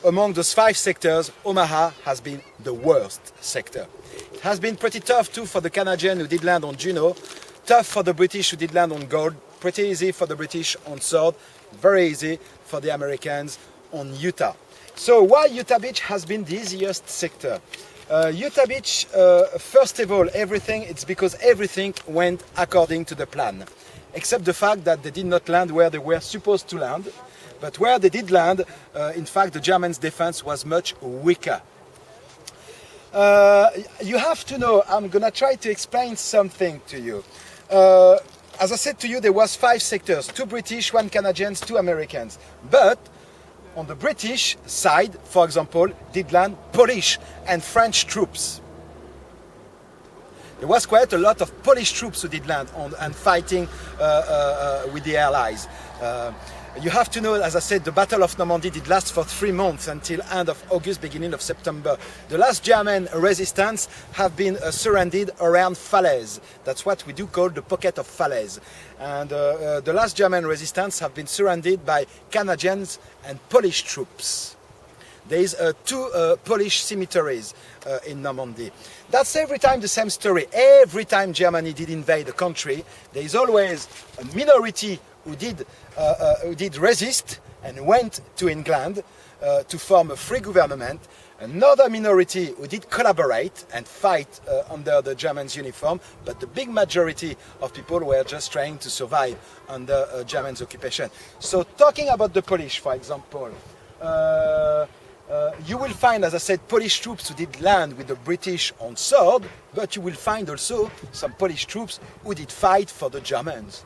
Among those 5 sectors, Omaha has been the worst sector. It has been pretty tough too for the Canadian who did land on Juno, tough for the British who did land on Gold, pretty easy for the British on Sword, very easy for the Americans on Utah. So why Utah Beach has been the easiest sector? Utah Beach, first of all, it's because everything went according to the plan. Except the fact that they did not land where they were supposed to land. But where they did land, in fact, the Germans' defense was much weaker. You have to know, I'm going to try to explain something to you. As I said to you, there was 5 sectors, 2 British, 1 Canadians, 2 Americans. But on the British side, for example, did land Polish and French troops. There was quite a lot of Polish troops who did land and fighting with the Allies. You have to know, as I said, the Battle of Normandy did last for 3 months until end of August, beginning of September. The last German resistance have been surrounded around Falaise. That's what we do call the pocket of Falaise. And the last German resistance have been surrounded by Canadians and Polish troops. There is 2 Polish cemeteries in Normandy. That's every time the same story. Every time Germany did invade a country, there is always a minority who did resist and went to England to form a free government. Another minority who did collaborate and fight under the Germans' uniform, but the big majority of people were just trying to survive under Germans' occupation. So talking about the Polish, for example, you will find, as I said, Polish troops who did land with the British on sword, but you will find also some Polish troops who did fight for the Germans.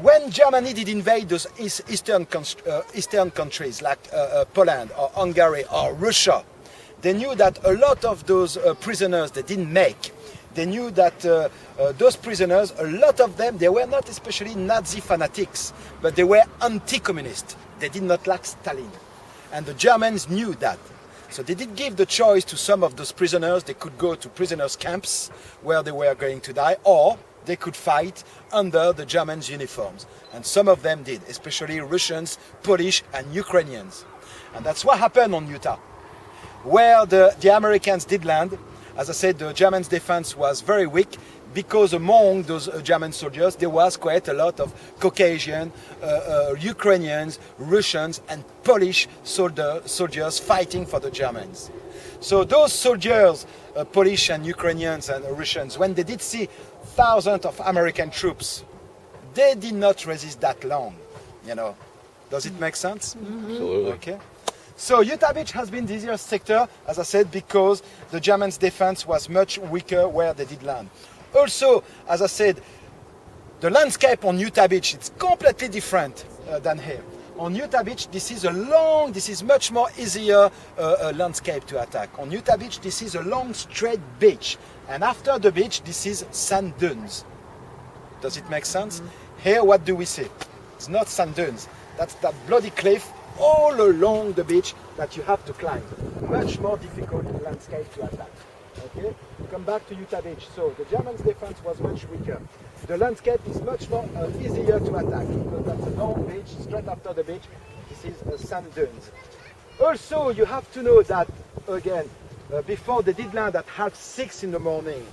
When Germany did invade those eastern countries like Poland or Hungary or Russia, they knew that a lot of those prisoners they didn't make. They knew that those prisoners, a lot of them, they were not especially Nazi fanatics, but they were anti-communist. They did not like Stalin. And the Germans knew that. So they did give the choice to some of those prisoners. They could go to prisoners' camps where they were going to die, or they could fight under the Germans' uniforms. And some of them did, especially Russians, Polish, and Ukrainians. And that's what happened on Utah. Where the Americans did land, as I said, the German defense was very weak because among those German soldiers there was quite a lot of Caucasian, Ukrainians, Russians and Polish soldiers fighting for the Germans. So those soldiers, Polish and Ukrainians and Russians, when they did see thousands of American troops, they did not resist that long, you know. Does it make sense? Absolutely. Okay. So Utah Beach has been the easiest sector, as I said, because the Germans' defense was much weaker where they did land. Also, as I said, the landscape on Utah Beach, it's completely different than here. On Utah Beach, this is much more easier landscape to attack. On Utah Beach, this is a long, straight beach. And after the beach, this is sand dunes. Does it make sense? Here, what do we see? It's not sand dunes. That's that bloody cliff all along the beach that you have to climb. Much more difficult landscape to attack. Okay? Come back to Utah Beach. So the Germans' defense was much weaker. The landscape is much more easier to attack because that's a long beach. Straight after the beach, this is sand dunes. Also, you have to know that again, before they did land at 6:30 in the morning,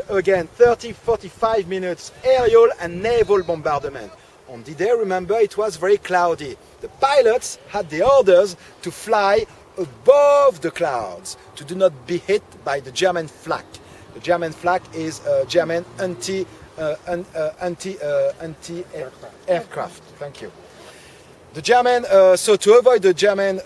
again 30-45 minutes aerial and naval bombardment. On D-Day, remember, it was very cloudy. The pilots had the orders to fly above the clouds, to do not be hit by the German flak. The German flak is German anti-aircraft. Thank you. The German, so to avoid the German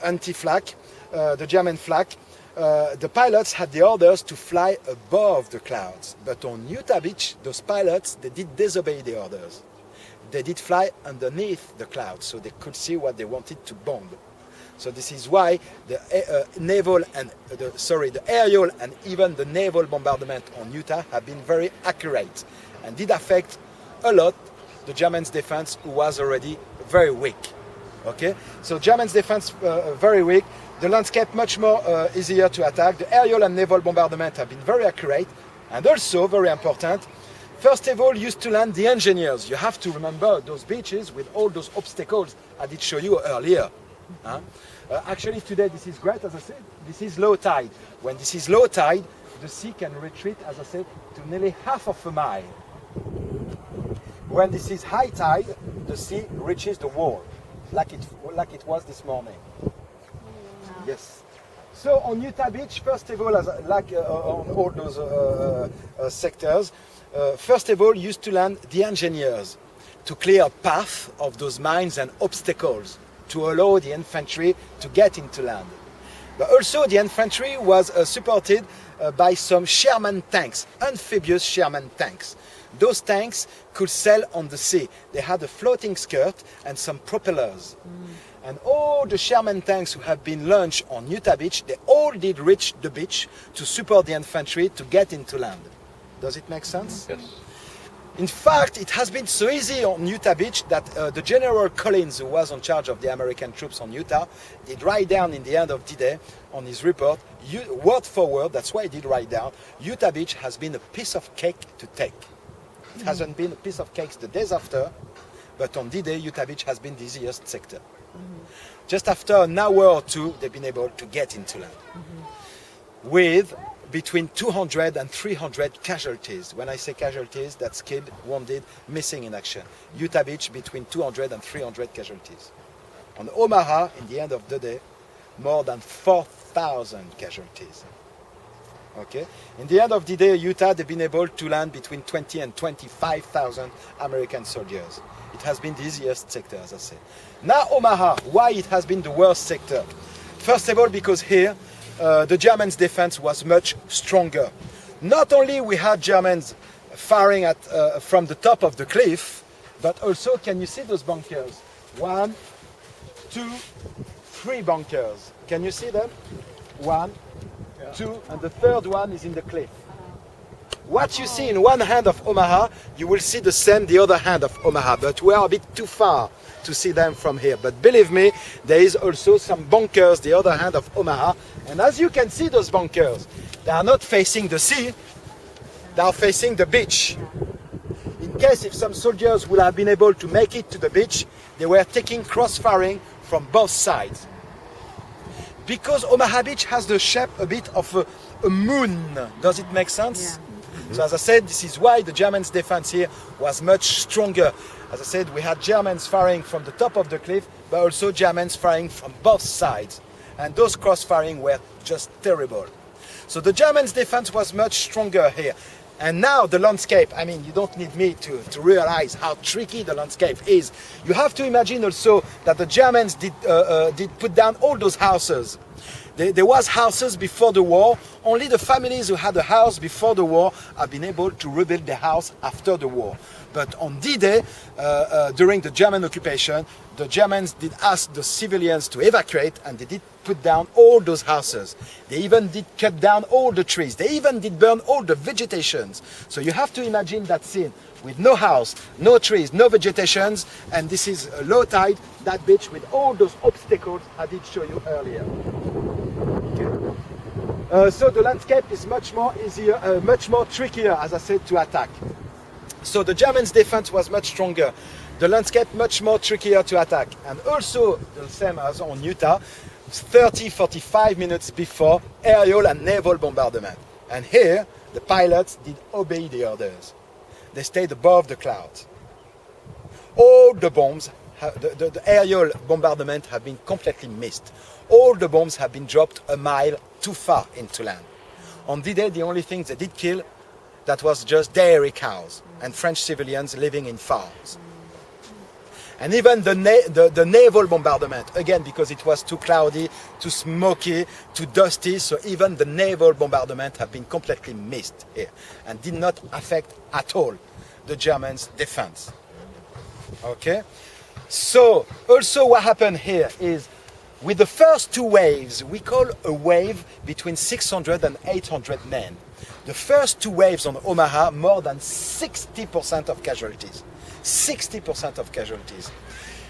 anti-flak, the German flak, the pilots had the orders to fly above the clouds. But on Utah Beach, those pilots, they did disobey the orders. They did fly underneath the clouds, so they could see what they wanted to bomb. So this is why the the aerial and even the naval bombardment on Utah have been very accurate and did affect a lot the Germans' defense, who was already very weak. Okay, so Germans' defense very weak. The landscape much more easier to attack. The aerial and naval bombardment have been very accurate, and also very important. First of all, used to land the engineers. You have to remember those beaches with all those obstacles I did show you earlier. Actually, today this is great, as I said. This is low tide. When this is low tide, the sea can retreat, as I said, to nearly half of a mile. When this is high tide, the sea reaches the wall, like it was this morning. Yes. So on Utah Beach, first of all, on all those sectors, first of all, used to land the engineers to clear a path of those mines and obstacles to allow the infantry to get into land. But also the infantry was supported by some Sherman tanks, amphibious Sherman tanks. Those tanks could sail on the sea. They had a floating skirt and some propellers. And all the Sherman tanks who have been launched on Utah Beach, they all did reach the beach to support the infantry to get into land. Does it make sense? Yes. In fact, it has been so easy on Utah Beach that the General Collins, who was in charge of the American troops on Utah, did write down in the end of D-Day on his report, word for word, that's why he did write down, Utah Beach has been a piece of cake to take. It hasn't been a piece of cake the days after, but on D-Day, Utah Beach has been the easiest sector. Just after an hour or two, they've been able to get into land. With between 200 and 300 casualties. When I say casualties, that's killed, wounded, missing in action. Utah Beach, between 200 and 300 casualties. On Omaha, in the end of the day, more than 4,000 casualties. Okay? In the end of the day, Utah, they've been able to land between 20 and 25,000 American soldiers. It has been the easiest sector, as I say. Now Omaha, why it has been the worst sector? First of all, because here, the Germans' defense was much stronger. Not only we had Germans firing from the top of the cliff, but also, can you see those bunkers? 1, 2, 3 bunkers. Can you see them? 1, 2, and the third one is in the cliff. What you see in one hand of Omaha, you will see the same the other hand of Omaha, but we are a bit too far to see them from here. But believe me, there is also some bunkers the other hand of Omaha, and as you can see, those bunkers, they are not facing the sea, they are facing the beach. In case if some soldiers would have been able to make it to the beach, they were taking cross-firing from both sides. Because Omaha Beach has the shape a bit of a moon. Does it make sense? So as I said, this is why the Germans' defense here was much stronger. As I said, we had Germans firing from the top of the cliff, but also Germans firing from both sides. And those cross-firing were just terrible. So the Germans' defense was much stronger here. And now the landscape, I mean, you don't need me to realize how tricky the landscape is. You have to imagine also that the Germans did put down all those houses. There was houses before the war. Only the families who had a house before the war have been able to rebuild their house after the war. But on D-Day, during the German occupation, the Germans did ask the civilians to evacuate, and they did put down all those houses. They even did cut down all the trees. They even did burn all the vegetations. So you have to imagine that scene with no house, no trees, no vegetations, and this is low tide, that beach with all those obstacles I did show you earlier. So the landscape is much more easier, much more trickier, as I said, to attack. So the Germans' defense was much stronger. The landscape much more trickier to attack. And also, the same as on Utah, 30-45 minutes before aerial and naval bombardment. And here, the pilots did obey the orders. They stayed above the clouds. All the bombs, the aerial bombardment have been completely missed. All the bombs have been dropped a mile too far into land. On D-Day, the only thing they did kill, that was just dairy cows and French civilians living in farms. And even the naval bombardment, again, because it was too cloudy, too smoky, too dusty, so even the naval bombardment have been completely missed here and did not affect at all the Germans' defense. Okay? So, also what happened here is, with the first two waves, we call a wave between 600 and 800 men. The first two waves on Omaha, more than 60% of casualties. 60% of casualties.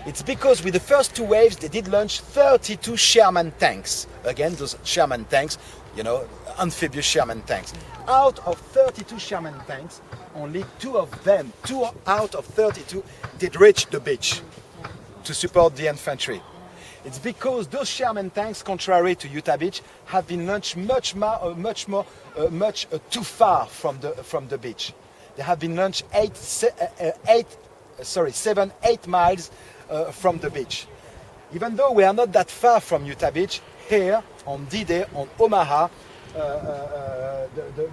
It's because with the first two waves, they did launch 32 Sherman tanks. Again, those Sherman tanks, you know, amphibious Sherman tanks. Out of 32 Sherman tanks, only two out of 32 did reach the beach to support the infantry. It's because those Sherman tanks, contrary to Utah Beach, have been launched much too far from the beach. They have been launched 7-8 miles from the beach. Even though we are not that far from Utah Beach, here on D-Day, on Omaha,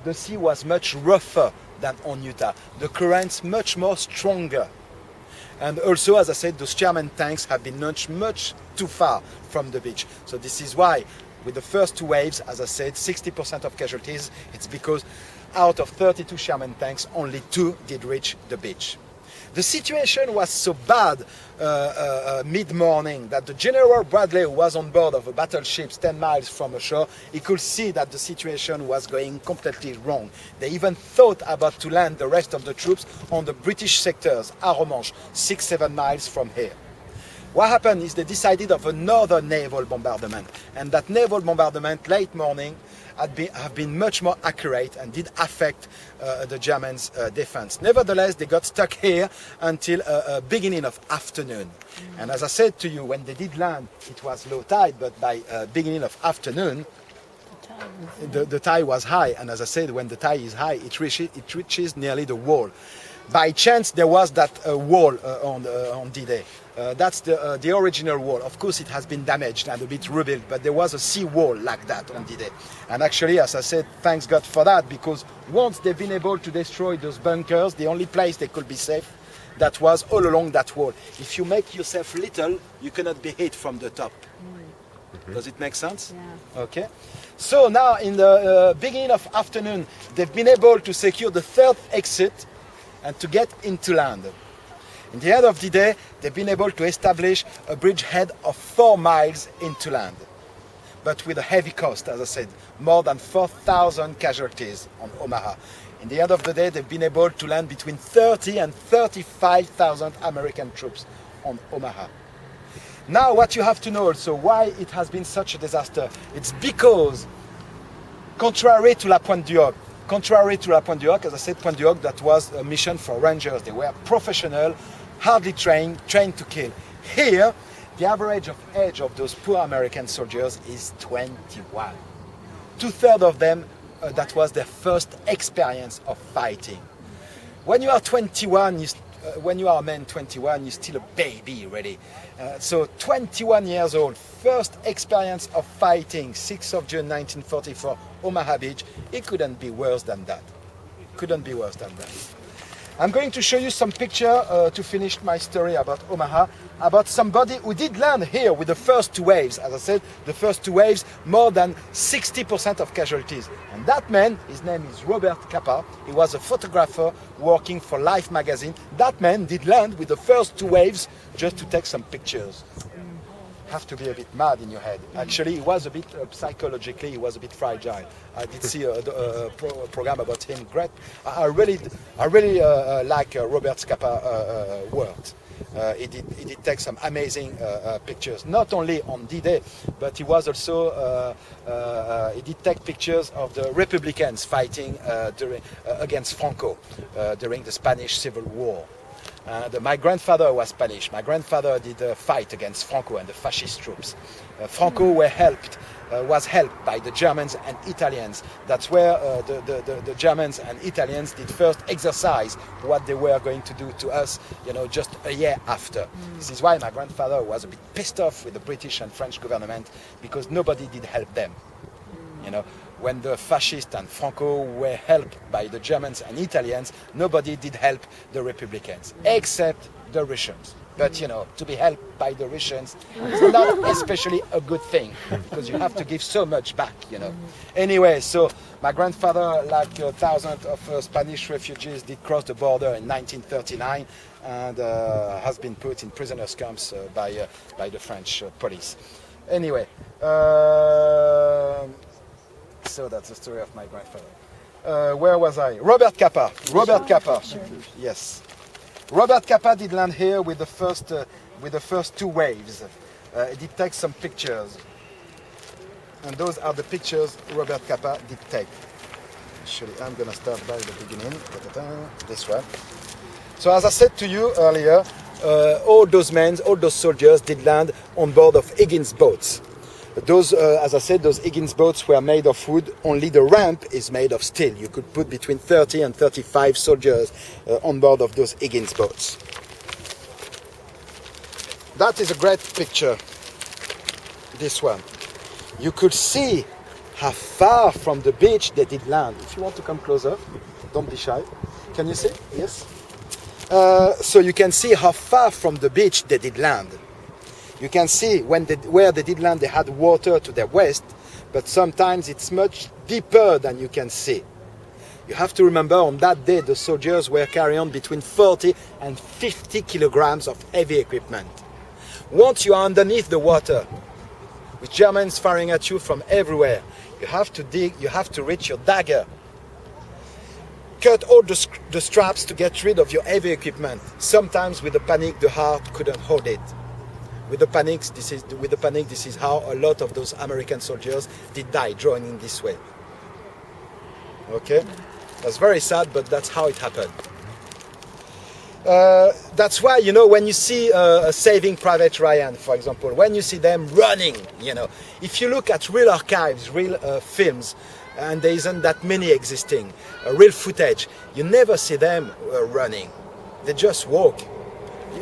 the sea was much rougher than on Utah. The currents much more stronger. And also, as I said, those Sherman tanks have been launched much too far from the beach. So this is why, with the first two waves, as I said, 60% of casualties, it's because out of 32 Sherman tanks, only 2 did reach the beach. The situation was so bad mid-morning that the General Bradley, who was on board of a battleship 10 miles from the shore, he could see that the situation was going completely wrong. They even thought about to land the rest of the troops on the British sectors, Arromanches, 6-7 miles from here. What happened is they decided of another naval bombardment, and that naval bombardment late morning have been much more accurate and did affect the Germans' defense. Nevertheless, they got stuck here until beginning of afternoon. And as I said to you, when they did land, it was low tide, but by beginning of afternoon, the tide was high. And as I said, when the tide is high, it reaches nearly the wall. By chance, there was that wall on D-Day. That's the original wall. Of course, it has been damaged and a bit rebuilt, but there was a sea wall like that on D-Day. And actually, as I said, thanks God for that, because once they've been able to destroy those bunkers, the only place they could be safe, that was all along that wall. If you make yourself little, you cannot be hit from the top. Does it make sense? Yeah. Okay. So now, in the beginning of afternoon, they've been able to secure the third exit and to get into land. In the end of the day, they've been able to establish a bridgehead of 4 miles into land, but with a heavy cost, as I said, more than 4,000 casualties on Omaha. In the end of the day, they've been able to land between 30 and 35,000 American troops on Omaha. Now, what you have to know also, why it has been such a disaster, it's because, contrary to La Pointe du Hoc, as I said, Pointe du Hoc, that was a mission for rangers. They were professional, hardly trained to kill. Here, The average of age of those poor American soldiers is 21. 2/3 of them, that was their first experience of fighting. When you are 21, when you are a man 21, you're still a baby, really. So 21 years old, first experience of fighting, 6th of June 1944, Omaha Beach. It couldn't be worse than that. Couldn't be worse than that. I'm going to show you some picture to finish my story about Omaha, about somebody who did land here with the first two waves. As I said, the first two waves, more than 60% of casualties. And that man, his name is Robert Capa. He was a photographer working for Life magazine. That man did land with the first two waves just to take some pictures. Have to be a bit mad in your head. Actually, he was a bit psychologically, he was a bit fragile. I did see a program about him. Great. I really like Robert Scapa work. He did take some amazing pictures, not only on D-Day, but he was also he did take pictures of the Republicans fighting against Franco during the Spanish Civil War. My grandfather was Spanish. My grandfather did a fight against Franco and the fascist troops. Franco was helped by the Germans and Italians. That's where the Germans and Italians did first exercise what they were going to do to us, just a year after. This is why my grandfather was a bit pissed off with the British and French government, because nobody did help them. When the fascists and Franco were helped by the Germans and Italians, nobody did help the Republicans, except the Russians. But, to be helped by the Russians is not especially a good thing, because you have to give so much back, Anyway, so my grandfather, like thousands of Spanish refugees, did cross the border in 1939 and has been put in prisoners' camps by the French police. Anyway, so that's the story of my grandfather. Where was I? Robert Capa. Robert Capa. Yes. Robert Capa did land here with the first two waves. He did take some pictures. And those are the pictures Robert Capa did take. Actually, I'm going to start by the beginning. This one. So as I said to you earlier, all those men, all those soldiers did land on board of Higgins boats. Those, as I said, those Higgins boats were made of wood. Only the ramp is made of steel. You could put between 30 and 35 soldiers on board of those Higgins boats. That is a great picture, this one. You could see how far from the beach they did land. If you want to come closer, don't be shy. Can you see? Yes? So you can see how far from the beach they did land. You can see where they did land, they had water to their waist, but sometimes it's much deeper than you can see. You have to remember, on that day, the soldiers were carrying on between 40 and 50 kilograms of heavy equipment. Once you are underneath the water, with Germans firing at you from everywhere, you have to dig, you have to reach your dagger. Cut all the straps to get rid of your heavy equipment. Sometimes with the panic, the heart couldn't hold it. With the panic, this is how a lot of those American soldiers did die, joining this way. Okay? That's very sad, but that's how it happened. That's why, when you see Saving Private Ryan, for example, when you see them running, if you look at real archives, real films, and there isn't that many existing, real footage, you never see them running. They just walk.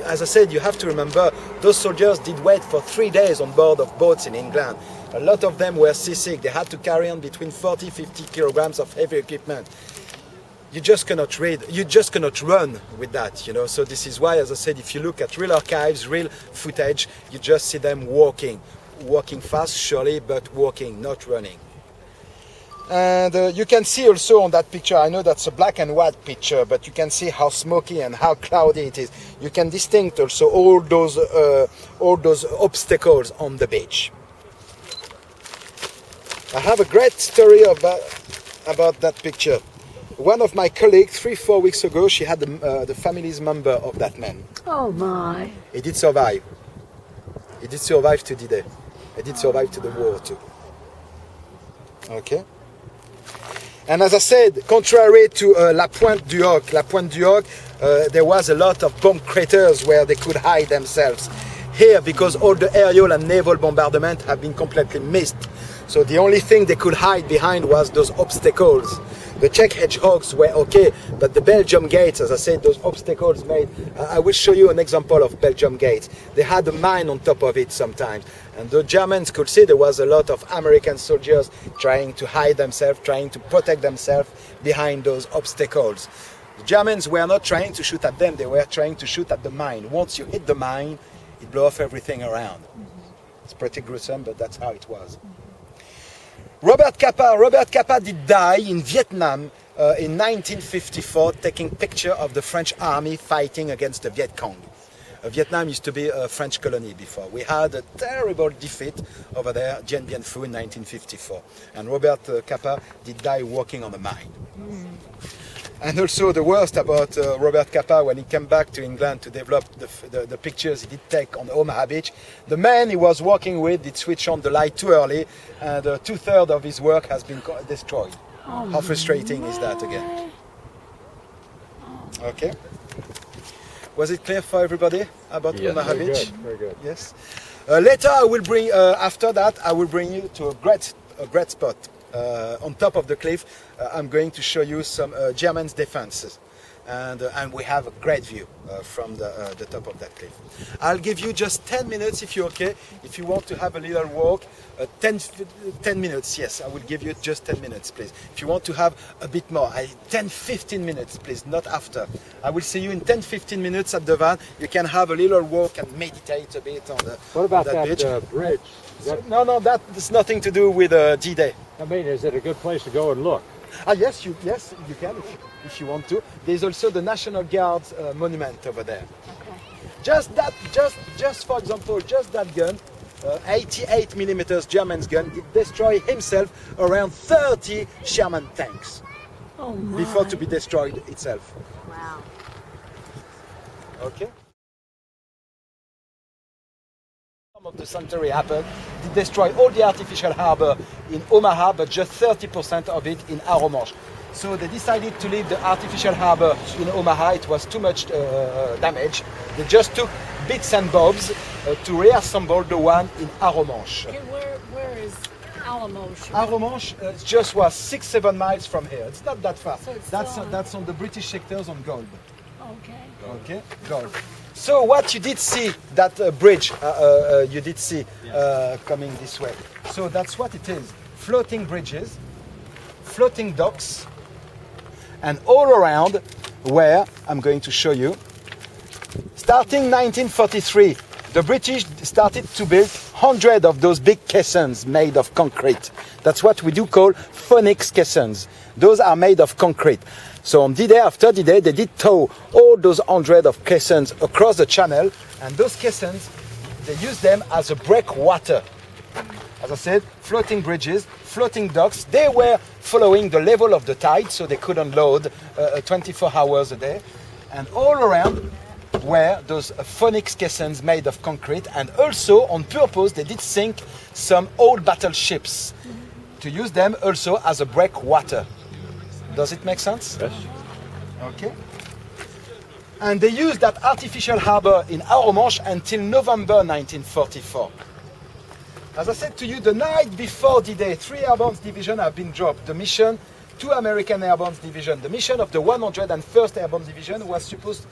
As I said, you have to remember, those soldiers did wait for 3 days on board of boats in England. A lot of them were seasick. They had to carry on between 40-50 kilograms of heavy equipment. You just cannot run with that, So this is why, as I said, if you look at real archives, real footage, you just see them walking fast, surely, but walking, not running. And you can see also on that picture, I know that's a black and white picture, but you can see how smoky and how cloudy it is. You can distinguish also all those obstacles on the beach. I have a great story about that picture. One of my colleagues, 3-4 weeks ago, she had the family's member of that man. Oh my. He did survive. He did survive to D-Day. He did survive to the war too. Okay? And as I said, contrary to La Pointe du Hoc, there was a lot of bomb craters where they could hide themselves. here because all the aerial and naval bombardment have been completely missed. So the only thing they could hide behind was those obstacles. The Czech hedgehogs were okay, but the Belgium gates, as I said, those obstacles made. I will show you an example of Belgium gates. They had a mine on top of it sometimes. And the Germans could see there was a lot of American soldiers trying to hide themselves, trying to protect themselves behind those obstacles. The Germans were not trying to shoot at them, they were trying to shoot at the mine. Once you hit the mine, it blows off everything around. It's pretty gruesome, but that's how it was. Robert Capa did die in Vietnam in 1954, taking picture of the French army fighting against the Viet Cong. Vietnam used to be a French colony before. We had a terrible defeat over there, Dien Bien Phu in 1954. And Robert Capa did die working on a mine. And also the worst about Robert Capa, when he came back to England to develop the pictures he did take on Omaha Beach, the man he was working with did switch on the light too early, and 2/3 of his work has been destroyed. How frustrating is that again? Okay. Was it clear for everybody about Omaha Very Beach? good, very good. Yes. Later I will bring, after that, I will bring you to a great spot. On top of the cliff, I'm going to show you some German defenses. And we have a great view from the top of that cliff. I'll give you just 10 minutes if you're okay. If you want to have a little walk, 10 minutes, yes, I will give you just 10 minutes, please. If you want to have a bit more, 10-15 minutes, please, not after. I will see you in 10-15 minutes at the van. You can have a little walk and meditate a bit on What about that beach. bridge? No, that has nothing to do with D-Day. I mean, is it a good place to go and look? Yes, you can if you want to. There's also the National Guard's monument over there. Okay. Just for example, just that gun, 88 millimeters German gun, did destroy himself around 30 Sherman tanks Oh my. before to be destroyed itself. Wow. Okay. Of the century happened, they destroyed all the artificial harbor in Omaha, but just 30% of it in Arromanches. So they decided to leave the artificial harbor in Omaha. It was too much damage. They just took bits and bobs to reassemble the one in Arromanches. Okay, where is Alamos? Arromanches just was 6-7 miles from here. It's not that far. So it's That's on the British sectors on Gold. Okay. Okay, Gold. So what you did see, that bridge you did see coming this way. So that's what it is. Floating bridges, floating docks, and all around where, I'm going to show you, starting 1943, the British started to build 100 of those big caissons made of concrete. That's what we do call phonics caissons. Those are made of concrete. So on D-Day, after D-Day, they did tow all those 100 of caissons across the channel, and those caissons, they used them as a breakwater. As I said, floating bridges, floating docks, they were following the level of the tide, so they could unload 24 hours a day. And all around were those phonics caissons made of concrete, and also on purpose they did sink some old battleships to use them also as a breakwater. Does it make sense? Yes. Okay. And they used that artificial harbor in Arromanches until November 1944. As I said to you, the night before D-Day, 3 airborne divisions have been dropped. The mission, 2 American airborne divisions. The mission of the 101st Airborne Division were supposed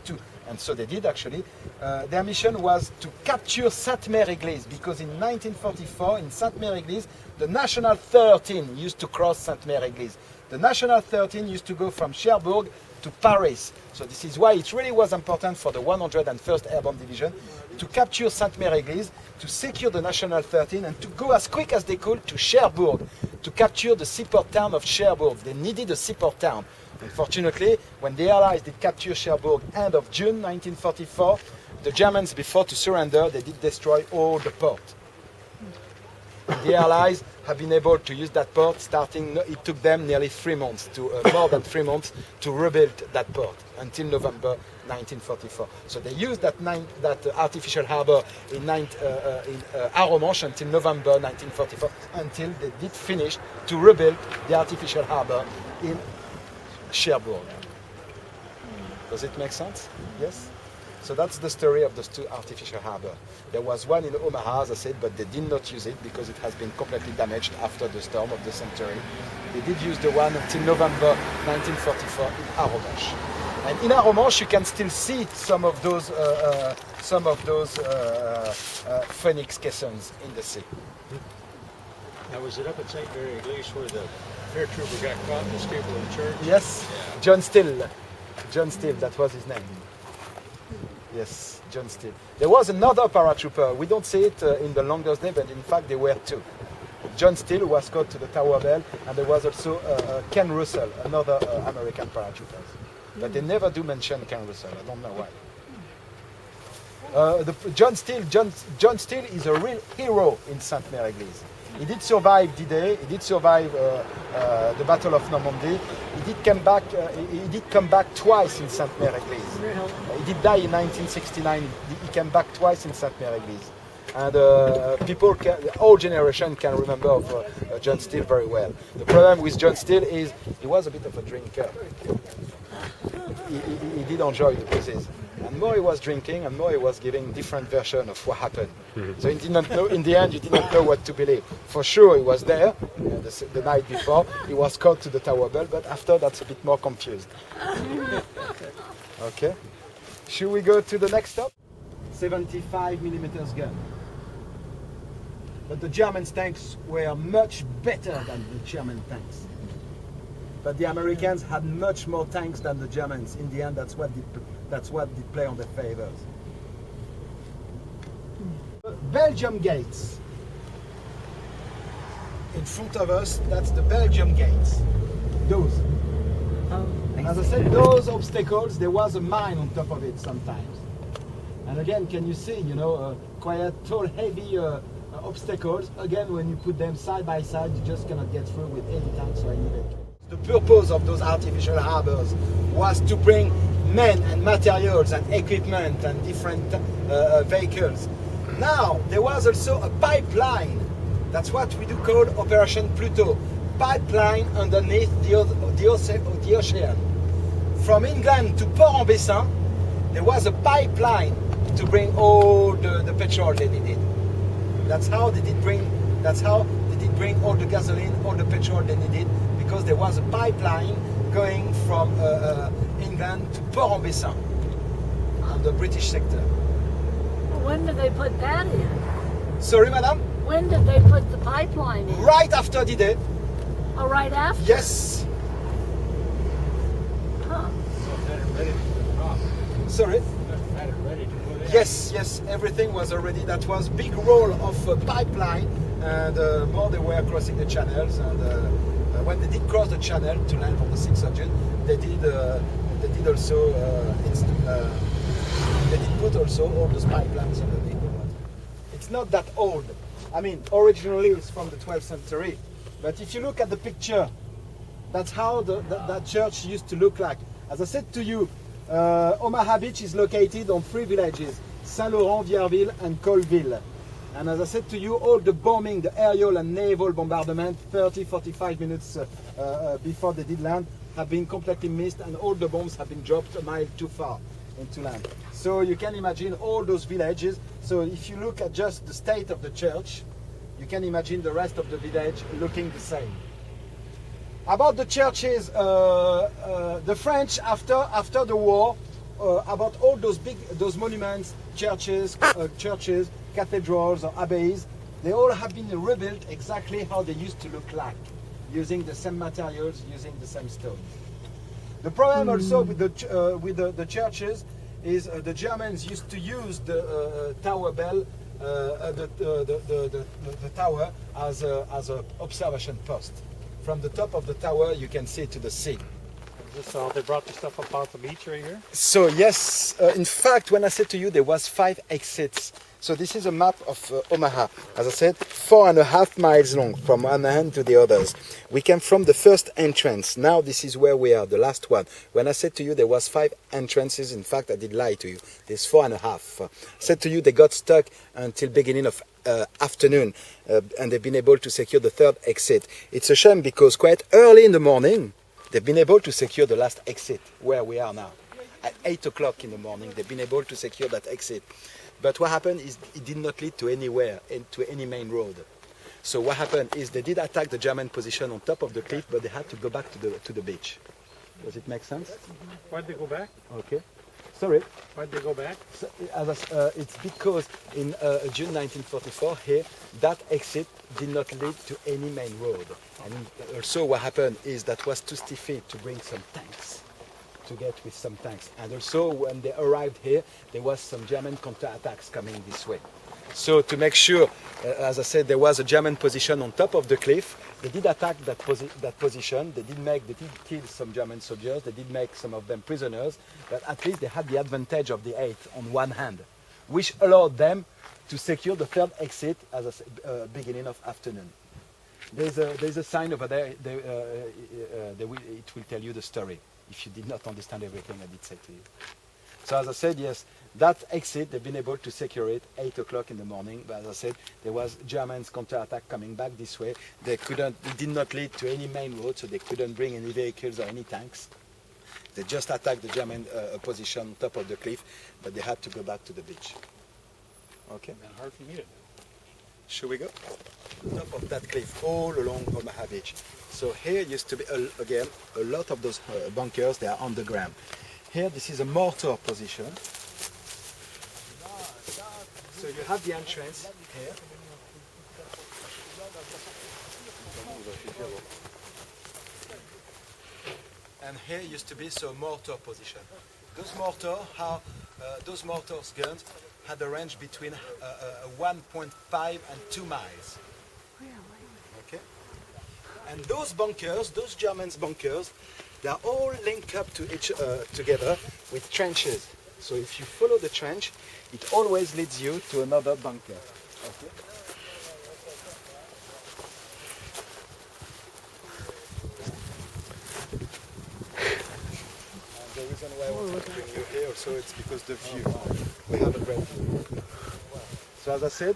to, and so they did actually, their mission was to capture Sainte-Mère-Église, because in 1944, in Sainte-Mère-Église, the National 13 used to cross Sainte-Mère-Église. The National 13 used to go from Cherbourg to Paris. So this is why it really was important for the 101st Airborne Division to capture Sainte-Mère-Église, to secure the National 13, and to go as quick as they could to Cherbourg, to capture the seaport town of Cherbourg. They needed a seaport town. Unfortunately, when the Allies did capture Cherbourg end of June 1944, the Germans, before to surrender, they did destroy all the port. The Allies have been able to use that port it took them nearly 3 months, more than 3 months, to rebuild that port until November 1944. So they used that artificial harbor in Arromanches until November 1944, until they did finish to rebuild the artificial harbor in Cherbourg. Does it make sense? Yes? So that's the story of those two artificial harbors. There was one in Omaha, as I said, but they did not use it because it has been completely damaged after the storm of the century. They did use the one until November 1944 in Arromanches. And in Arromanches, you can still see some of those phoenix caissons in the sea. Now, was it up at St. Mary Église where the fair trooper got caught in the steeple of the church? Yes, yeah. John Steele. John Steele, that was his name. Yes, John Steele. There was another paratrooper. We don't see it in the longest name, but in fact there were two. John Steele was caught to the Tower Bell, and there was also Ken Russell, another American paratrooper. But they never do mention Ken Russell. I don't know why. John Steele is a real hero in St. Mary Église. He did survive D-Day. He did survive the Battle of Normandy. He did come back twice in St. Mary Église. He did die in 1969. He came back twice in St. Mary Église. And the whole generation can remember of John Steele very well. The problem with John Steele is he was a bit of a drinker. He did enjoy the pieces. And more he was drinking, and more he was giving different versions of what happened. So he did not know, in the end, you did not know what to believe. For sure, he was there the night before. He was called to the Tower Bell, but after, that's a bit more confused. Okay. Should we go to the next stop? 75mm gun. But the German tanks were much better than the German tanks. But the Americans had much more tanks than the Germans. In the end, that's what did play on their favors. Belgium gates. In front of us, that's the Belgium gates. Those. And as I said, those obstacles, there was a mine on top of it sometimes. And again, can you see, quite tall, heavy obstacles. Again, when you put them side by side, you just cannot get through with any tanks or any vehicle. The purpose of those artificial harbors was to bring men and materials and equipment and different vehicles. Now, there was also a pipeline. That's what we do call Operation Pluto. Pipeline underneath the ocean. From England to Port-en-Bessin, there was a pipeline to bring all the petrol they needed. That's how they did bring all the gasoline, all the petrol they needed, because there was a pipeline going from England to Port-en-Bessin on the British sector. When did they put that in? Sorry, madam? When did they put the pipeline in? Right after D-Day. Oh, right after? Yes. Huh. Sorry? Yes, everything was already, that was big roll of pipeline, and more they were crossing the channels, and when they did cross the channel to land on the 6th of June, they did also they did put also all those pipelines underneath the water. It's not that old. I mean, originally it's from the 12th century, but if you look at the picture, that's how that church used to look like. As I said to you, Omaha Beach is located on 3 villages, Saint-Laurent, Vierville and Colville. And as I said to you, all the bombing, the aerial and naval bombardment, 30-45 minutes before they did land, have been completely missed, and all the bombs have been dropped a mile too far into land. So you can imagine all those villages. So if you look at just the state of the church, you can imagine the rest of the village looking the same. About the churches, the French after the war, about all those monuments, churches, cathedrals or abbeys, they all have been rebuilt exactly how they used to look like, using the same materials, using the same stones. The problem also with the churches is the Germans used to use the tower bell, the tower as a observation post. From the top of the tower, you can see to the sea. Is this how they brought the stuff up off the beach right here? So yes, in fact, when I said to you, there was 5 exits. So this is a map of Omaha. As I said, 4.5 miles long from one end to the others. We came from the first entrance. Now this is where we are, the last one. When I said to you there was 5 entrances, in fact I did lie to you. There's 4.5. I said to you they got stuck until beginning of afternoon, and they've been able to secure the 3rd exit. It's a shame because quite early in the morning they've been able to secure the last exit where we are now. at 8 o'clock in the morning. They've been able to secure that exit. But what happened is it did not lead to anywhere, to any main road. So what happened is they did attack the German position on top of the cliff, but they had to go back to the beach. Does it make sense? Why'd they go back? Okay. Sorry. Why'd they go back? So, it's because in June 1944 here, that exit did not lead to any main road. And also what happened is that was too stiffy to bring some tanks, to get with some tanks. And also when they arrived here, there was some German counterattacks coming this way. So to make sure, as I said, there was a German position on top of the cliff. They did attack that position. They did kill some German soldiers. They did make some of them prisoners. But at least they had the advantage of the 8th on one hand, which allowed them to secure the third exit as a beginning of afternoon. There's a sign over there. It will tell you the story if you did not understand everything I did say to you. So as I said, yes, that exit, they've been able to secure it 8 o'clock in the morning. But as I said, there was Germans counterattack coming back this way. It did not lead to any main road, so they couldn't bring any vehicles or any tanks. They just attacked the German position on top of the cliff, but they had to go back to the beach. Okay. Been hard for me to do. Should we go? Top of that cliff, all along Omaha Beach. So here used to be, again, a lot of those bunkers, they are underground. Here, this is a mortar position. So you have the entrance here. And here used to be a mortar position. Those mortars guns had a range between 1.5 and 2 miles. Okay. And those bunkers, those German bunkers, they are all linked up to together with trenches. So if you follow the trench, it always leads you to another bunker. Okay. And the reason why I want to bring you here also it's because the view. We have a great view. So as I said,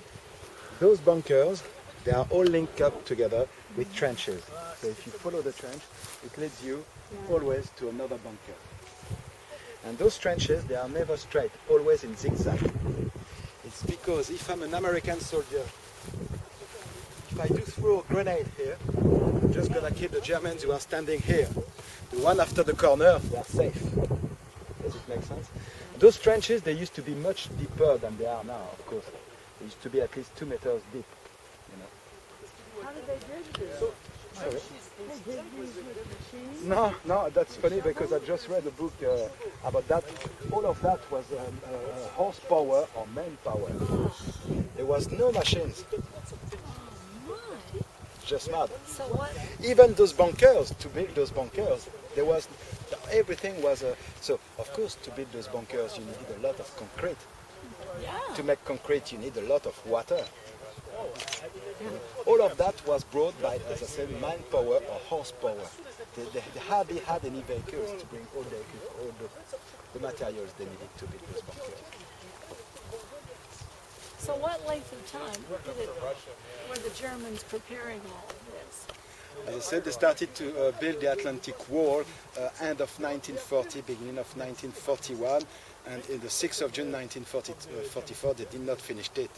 those bunkers, they are all linked up together with trenches. So if you follow the trench, it leads you always to another bunker. And those trenches, they are never straight, always in zigzag. It's because if I'm an American soldier, if I do throw a grenade here, I'm just going to kill the Germans who are standing here. The one after the corner, they are safe. Does it make sense? Those trenches, they used to be much deeper than they are now, of course. They used to be at least 2 meters deep. You know. How did they dig this? Sorry? They dig these with machines? No, that's funny because I just read a book about that. All of that was horsepower or manpower. There was no machines. Just mad. So what? Even those bunkers, to build those bunkers, there was everything was so of course to build those bunkers you needed a lot of concrete. Yeah. To make concrete you need a lot of water. All of that was brought by, as I said, manpower or horsepower. They hardly had any vehicles to bring all the materials they needed to build those bunkers. So what length of time were the Germans preparing all of this? As I said, they started to build the Atlantic Wall end of 1940, beginning of 1941, and in the 6th of June 1944 they did not finish it.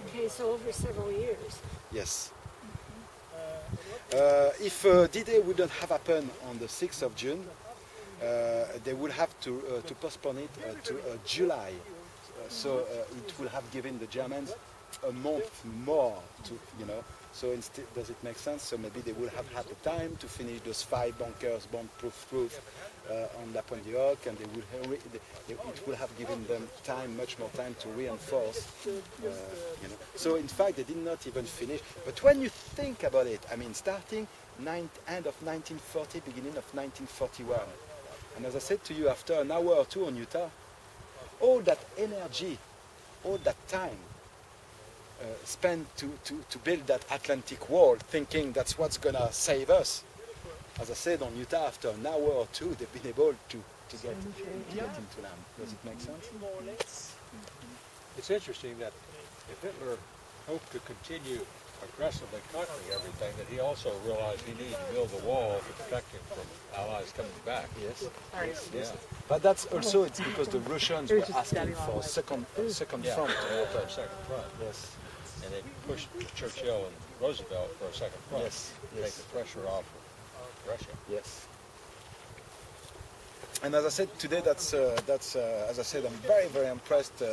Okay, so over several years. Yes. If D-Day wouldn't have happened on the 6th of June, they would have to postpone it to July. So it would have given the Germans a month more to, you know. So instead, does it make sense? So maybe they would have had the time to finish those 5 bunkers, bomb-proof on La Pointe du Hoc, and it would have given them much more time to reinforce. You know. So in fact, they did not even finish. But when you think about it, I mean, starting end of 1940, beginning of 1941, and as I said to you, after an hour or two on Utah, all that energy, all that time spent to build that Atlantic Wall, thinking that's what's going to save us. As I said, on Utah, after an hour or two, they've been able to get into land. Does it make sense? It's interesting that if Hitler hoped to continue aggressively conquering everything, that he also realized he needed to build a wall to protect him from Allies coming back. Yes. Yeah. But that's also it's because the Russians were asking for a second Yeah, front. for a second front. Yes. And they pushed Churchill and Roosevelt for a second front. Yes, To take yes. the pressure off of Russia. Yes. And as I said today, that's as I said, I'm very impressed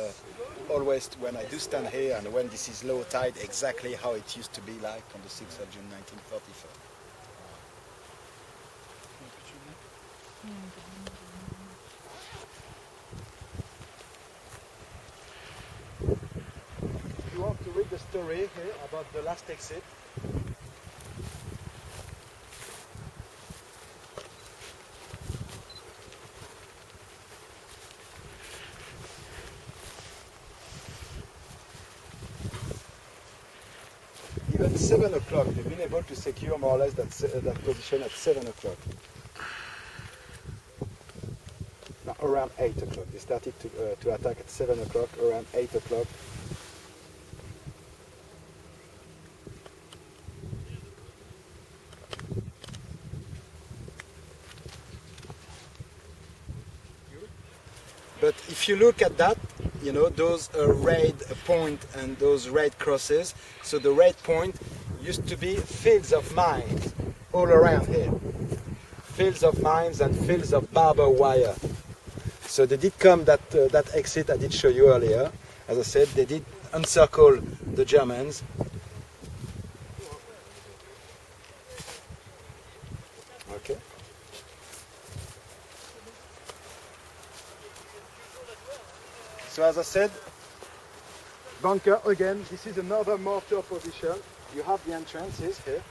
always when I do stand here and when this is low tide, exactly how it used to be like on the 6th of June 1944. If you want to read the story here about the last exit, even 7 o'clock, they've been able to secure more or less that position at 7 o'clock. Now, around 8 o'clock. They started to attack at 7 o'clock, around 8 o'clock. But if you look at that, you know, those red point and those red crosses, so the red point used to be fields of mines all around here. Fields of mines and fields of barbed wire. So they did come, that exit I did show you earlier. As I said, they did encircle the Germans. Okay. So as I said, bunker again, this is another mortar position. You have the entrances here.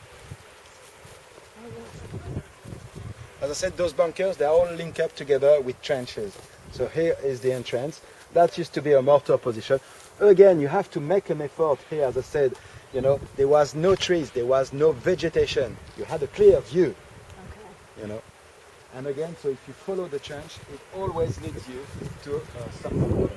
As I said, those bunkers, they all link up together with trenches. So here is the entrance. That used to be a mortar position. Again, you have to make an effort here, as I said, you know, there was no trees, there was no vegetation. You had a clear view, you know. And again, so if you follow the trench, it always leads you to some.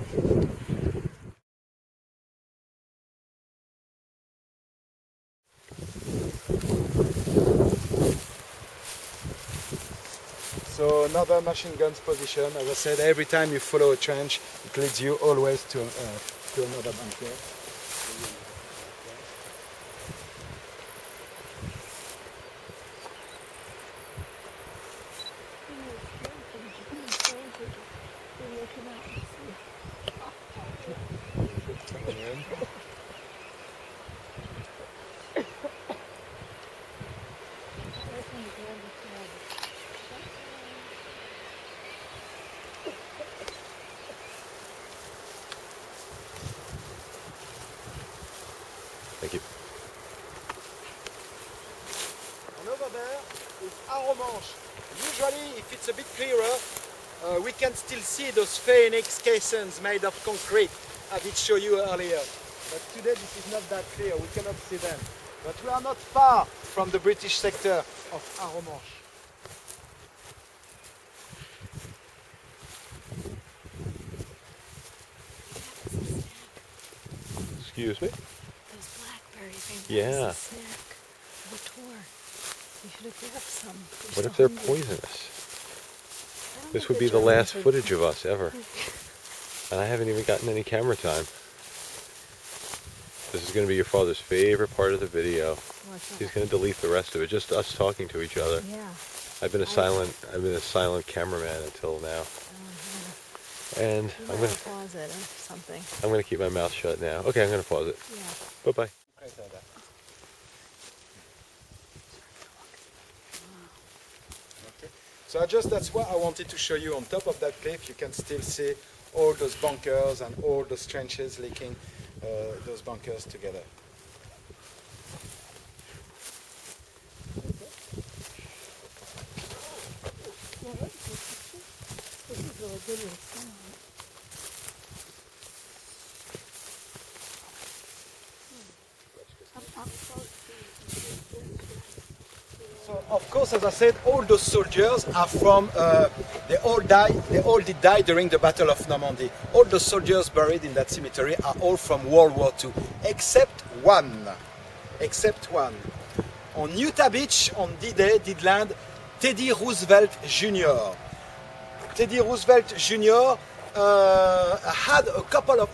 So another machine guns position. As I said, every time you follow a trench, it leads you always to another bunker. Thank you. And over there is Arromanche. Usually, if it's a bit clearer, we can still see those phoenix caissons made of concrete, I did show you earlier. But today this is not that clear, we cannot see them. But we are not far from the British sector of Arromanche. Excuse me? Those blackberries, ain't Yeah. that a snack of a tour? You should have grabbed some. You're What so if they're hungry. poisonous? I don't This think would be the Germans last would- footage of us ever. And I haven't even gotten any camera time. This is going to be your father's favorite part of the video. What's that? He's going to delete the rest of it, just us talking to each other. Yeah. I've been a silent cameraman until now. And You I'm might going to pause it or something. keep my mouth shut now. Okay, I'm going to pause it. Yeah. Bye-bye. So that's what I wanted to show you. On top of that cliff, you can still see all those bunkers and all those trenches linking those bunkers together. This is really good with sound. So of course, as I said, all those soldiers are from. They all did die during the Battle of Normandy. All the soldiers buried in that cemetery are all from World War II, except one. except one. On Utah Beach on D-Day did land Teddy Roosevelt Jr. Teddy Roosevelt Jr. Had a couple of,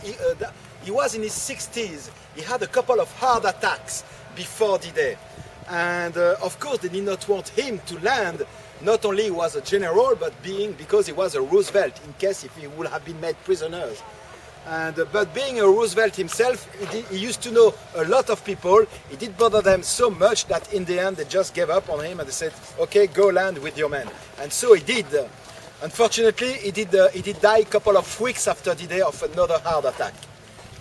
he was in his 60s, he had a couple of heart attacks before D-Day. And of course they did not want him to land. Not only he was a general, but because he was a Roosevelt, in case if he would have been made prisoners. And, but being a Roosevelt himself, he used to know a lot of people. It did bother them so much that in the end they just gave up on him and they said, okay, go land with your men. And so he did. Unfortunately, he did die a couple of weeks after the day of another heart attack.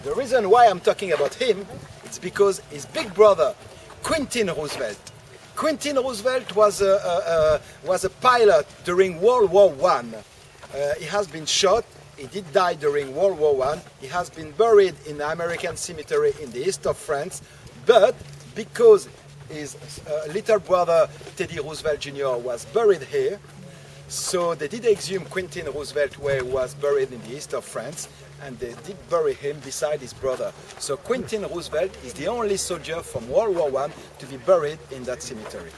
The reason why I'm talking about him is because his big brother, Quentin Roosevelt. Quentin Roosevelt was a pilot during World War I. He has been shot. He did die during World War I. He has been buried in the American cemetery in the east of France. But because his little brother, Teddy Roosevelt Jr., was buried here, so they did exhume Quentin Roosevelt where he was buried in the east of France, and they did bury him beside his brother. So Quentin Roosevelt is the only soldier from World War I to be buried in that cemetery.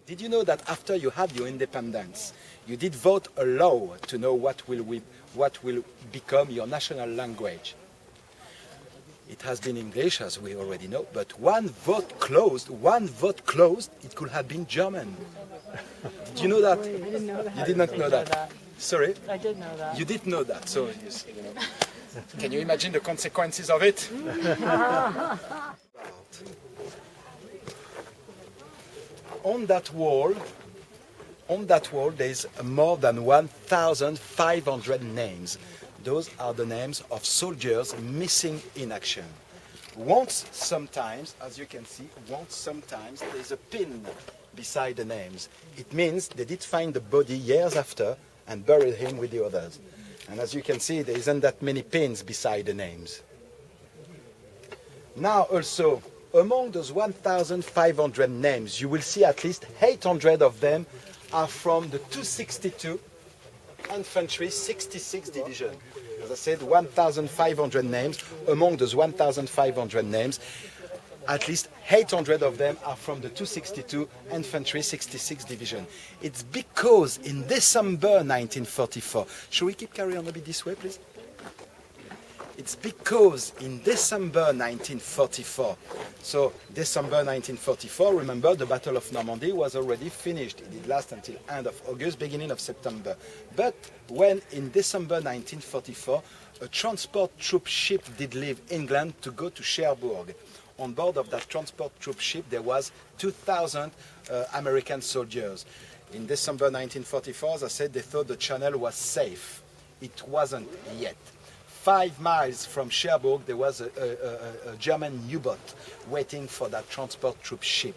Did you know that after you had your independence, you did vote a law to know what will become your national language? It has been English, as we already know, but one vote closed, it could have been German. Did you know that? I didn't know that. You did not know that. Sorry? I did know that. You did know that, so can you imagine the consequences of it? On that wall, there is more than 1,500 names. Those are the names of soldiers missing in action. Once, sometimes, as you can see, there is a pin beside the names. It means they did find the body years after and buried him with the others. And as you can see, there isn't that many pins beside the names. Now also, among those 1,500 names, you will see at least 800 of them are from the 262 Infantry 66 Division. As I said, 1,500 names. Among those 1,500 names, at least 800 of them are from the 262 Infantry 66 Division. It's because in December 1944, should we keep carrying on a bit this way, please? It's because in December 1944, so December 1944, remember the Battle of Normandy was already finished. It did last until end of August, beginning of September. But when in December 1944, a transport troop ship did leave England to go to Cherbourg. On board of that transport troop ship, there was 2,000 American soldiers. In December 1944, as I said, they thought the channel was safe. It wasn't yet. 5 miles from Cherbourg, there was a German U-boat waiting for that transport troop ship.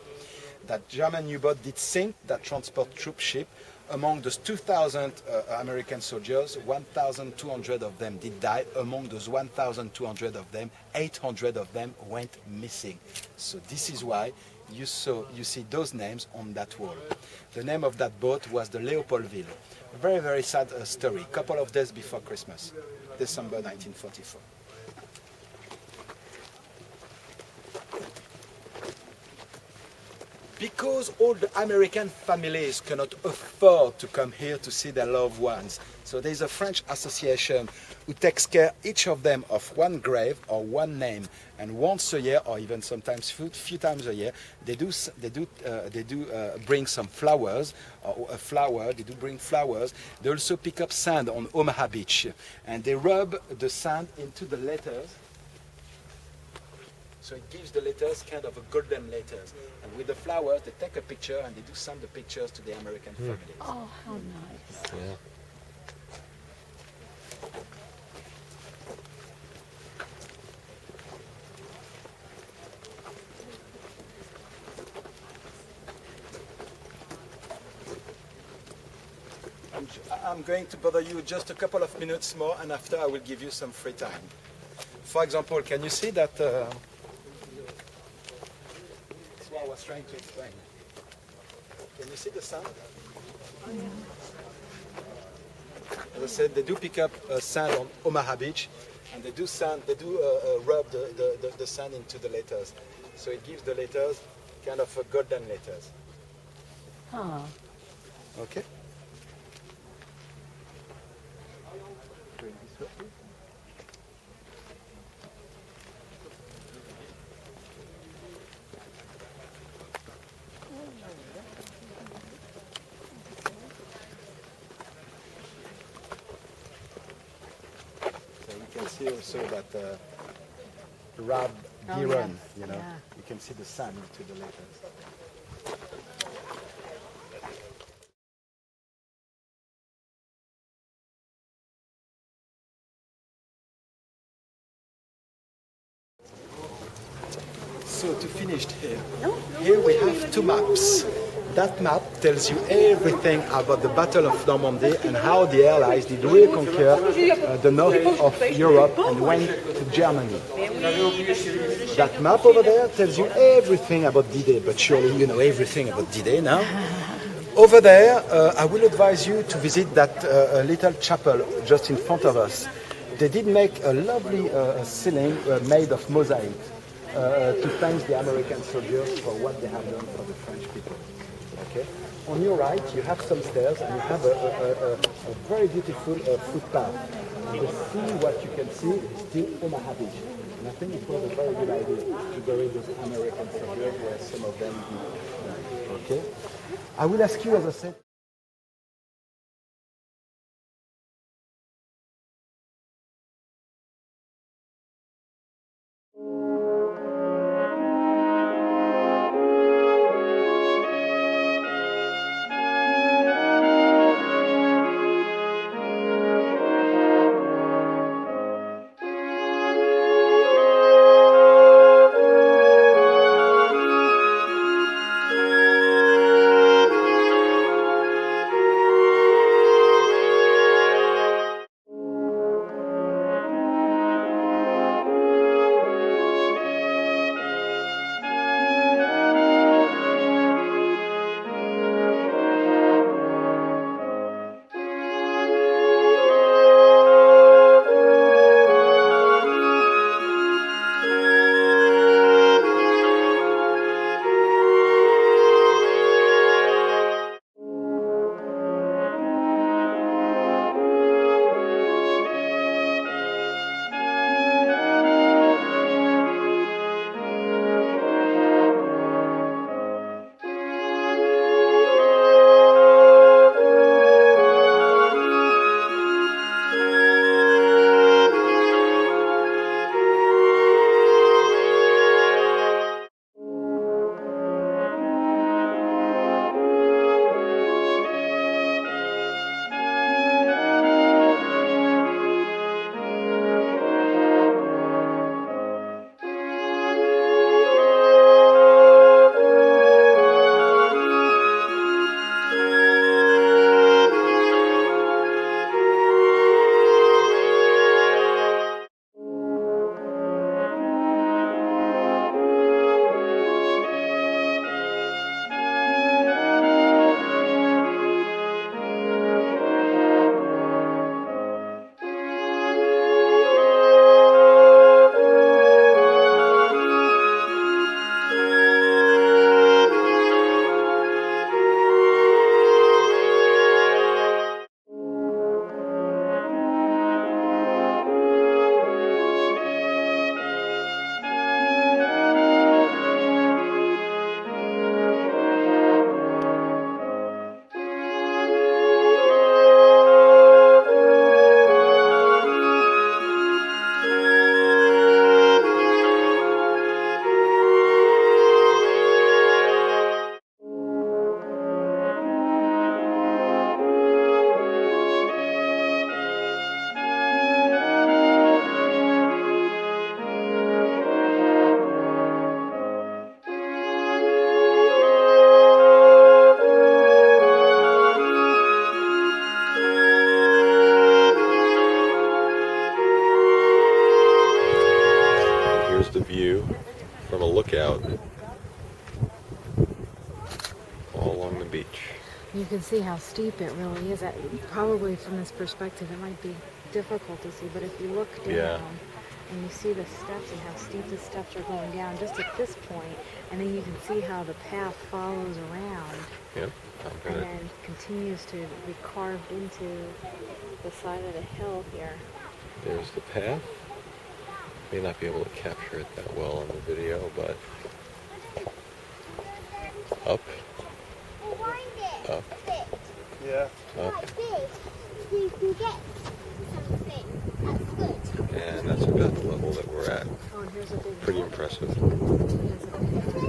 That German U-boat did sink that transport troop ship. Among those 2,000 American soldiers, 1,200 of them did die. Among those 1,200 of them, 800 of them went missing. So this is why you see those names on that wall. The name of that boat was the Leopoldville. A very, very sad story. A couple of days before Christmas, December 1944. Because all the American families cannot afford to come here to see their loved ones. So there's a French association who takes care, each of them, of one grave or one name. And once a year, or even sometimes few times a year, they do bring some flowers, or a flower, they do bring flowers. They also pick up sand on Omaha Beach. And they rub the sand into the letters. So it gives the letters kind of a golden letters. And with the flowers, they take a picture and they do send the pictures to the American families. Oh, how nice. Yeah. I'm going to bother you just a couple of minutes more, and after I will give you some free time. For example, can you see that? That's what I was trying to explain. Can you see the sand? As I said, they do pick up sand on Omaha Beach, and they do sand. They do rub the sand into the letters, so it gives the letters kind of a golden letters. Huh. Okay. So you can see also that Rab Giron, you know, you can see the sand into the letters. So to finish here we have two maps. That map tells you everything about the Battle of Normandy and how the Allies did really conquer the north of Europe and went to Germany. That map over there tells you everything about D-Day, but surely you know everything about D-Day now. Over there, I will advise you to visit that little chapel just in front of us. They did make a lovely ceiling made of mosaic to thank the American soldiers for what they have done for the French people. Okay. On your right, you have some stairs and you have a very beautiful footpath. And to see what you can see is still Omaha Beach. And I think it was a very good idea to bury those American soldiers where some of them died. Okay. I will ask you, as I said, Here's the view from a lookout all along the beach. You can see how steep it really is. Probably from this perspective, it might be difficult to see, but if you look down Yeah. and you see the steps and how steep the steps are going down just at this point, and then you can see how the path follows around Yep. I'm and gonna. then continues to be carved into the side of the hill here. There's the path. May not be able to capture it that well on the video, but up, up, Yeah. up, You can get something. That's good. and that's about the level that we're at. Oh, and here's a big Pretty rock. impressive. Here's a big rock.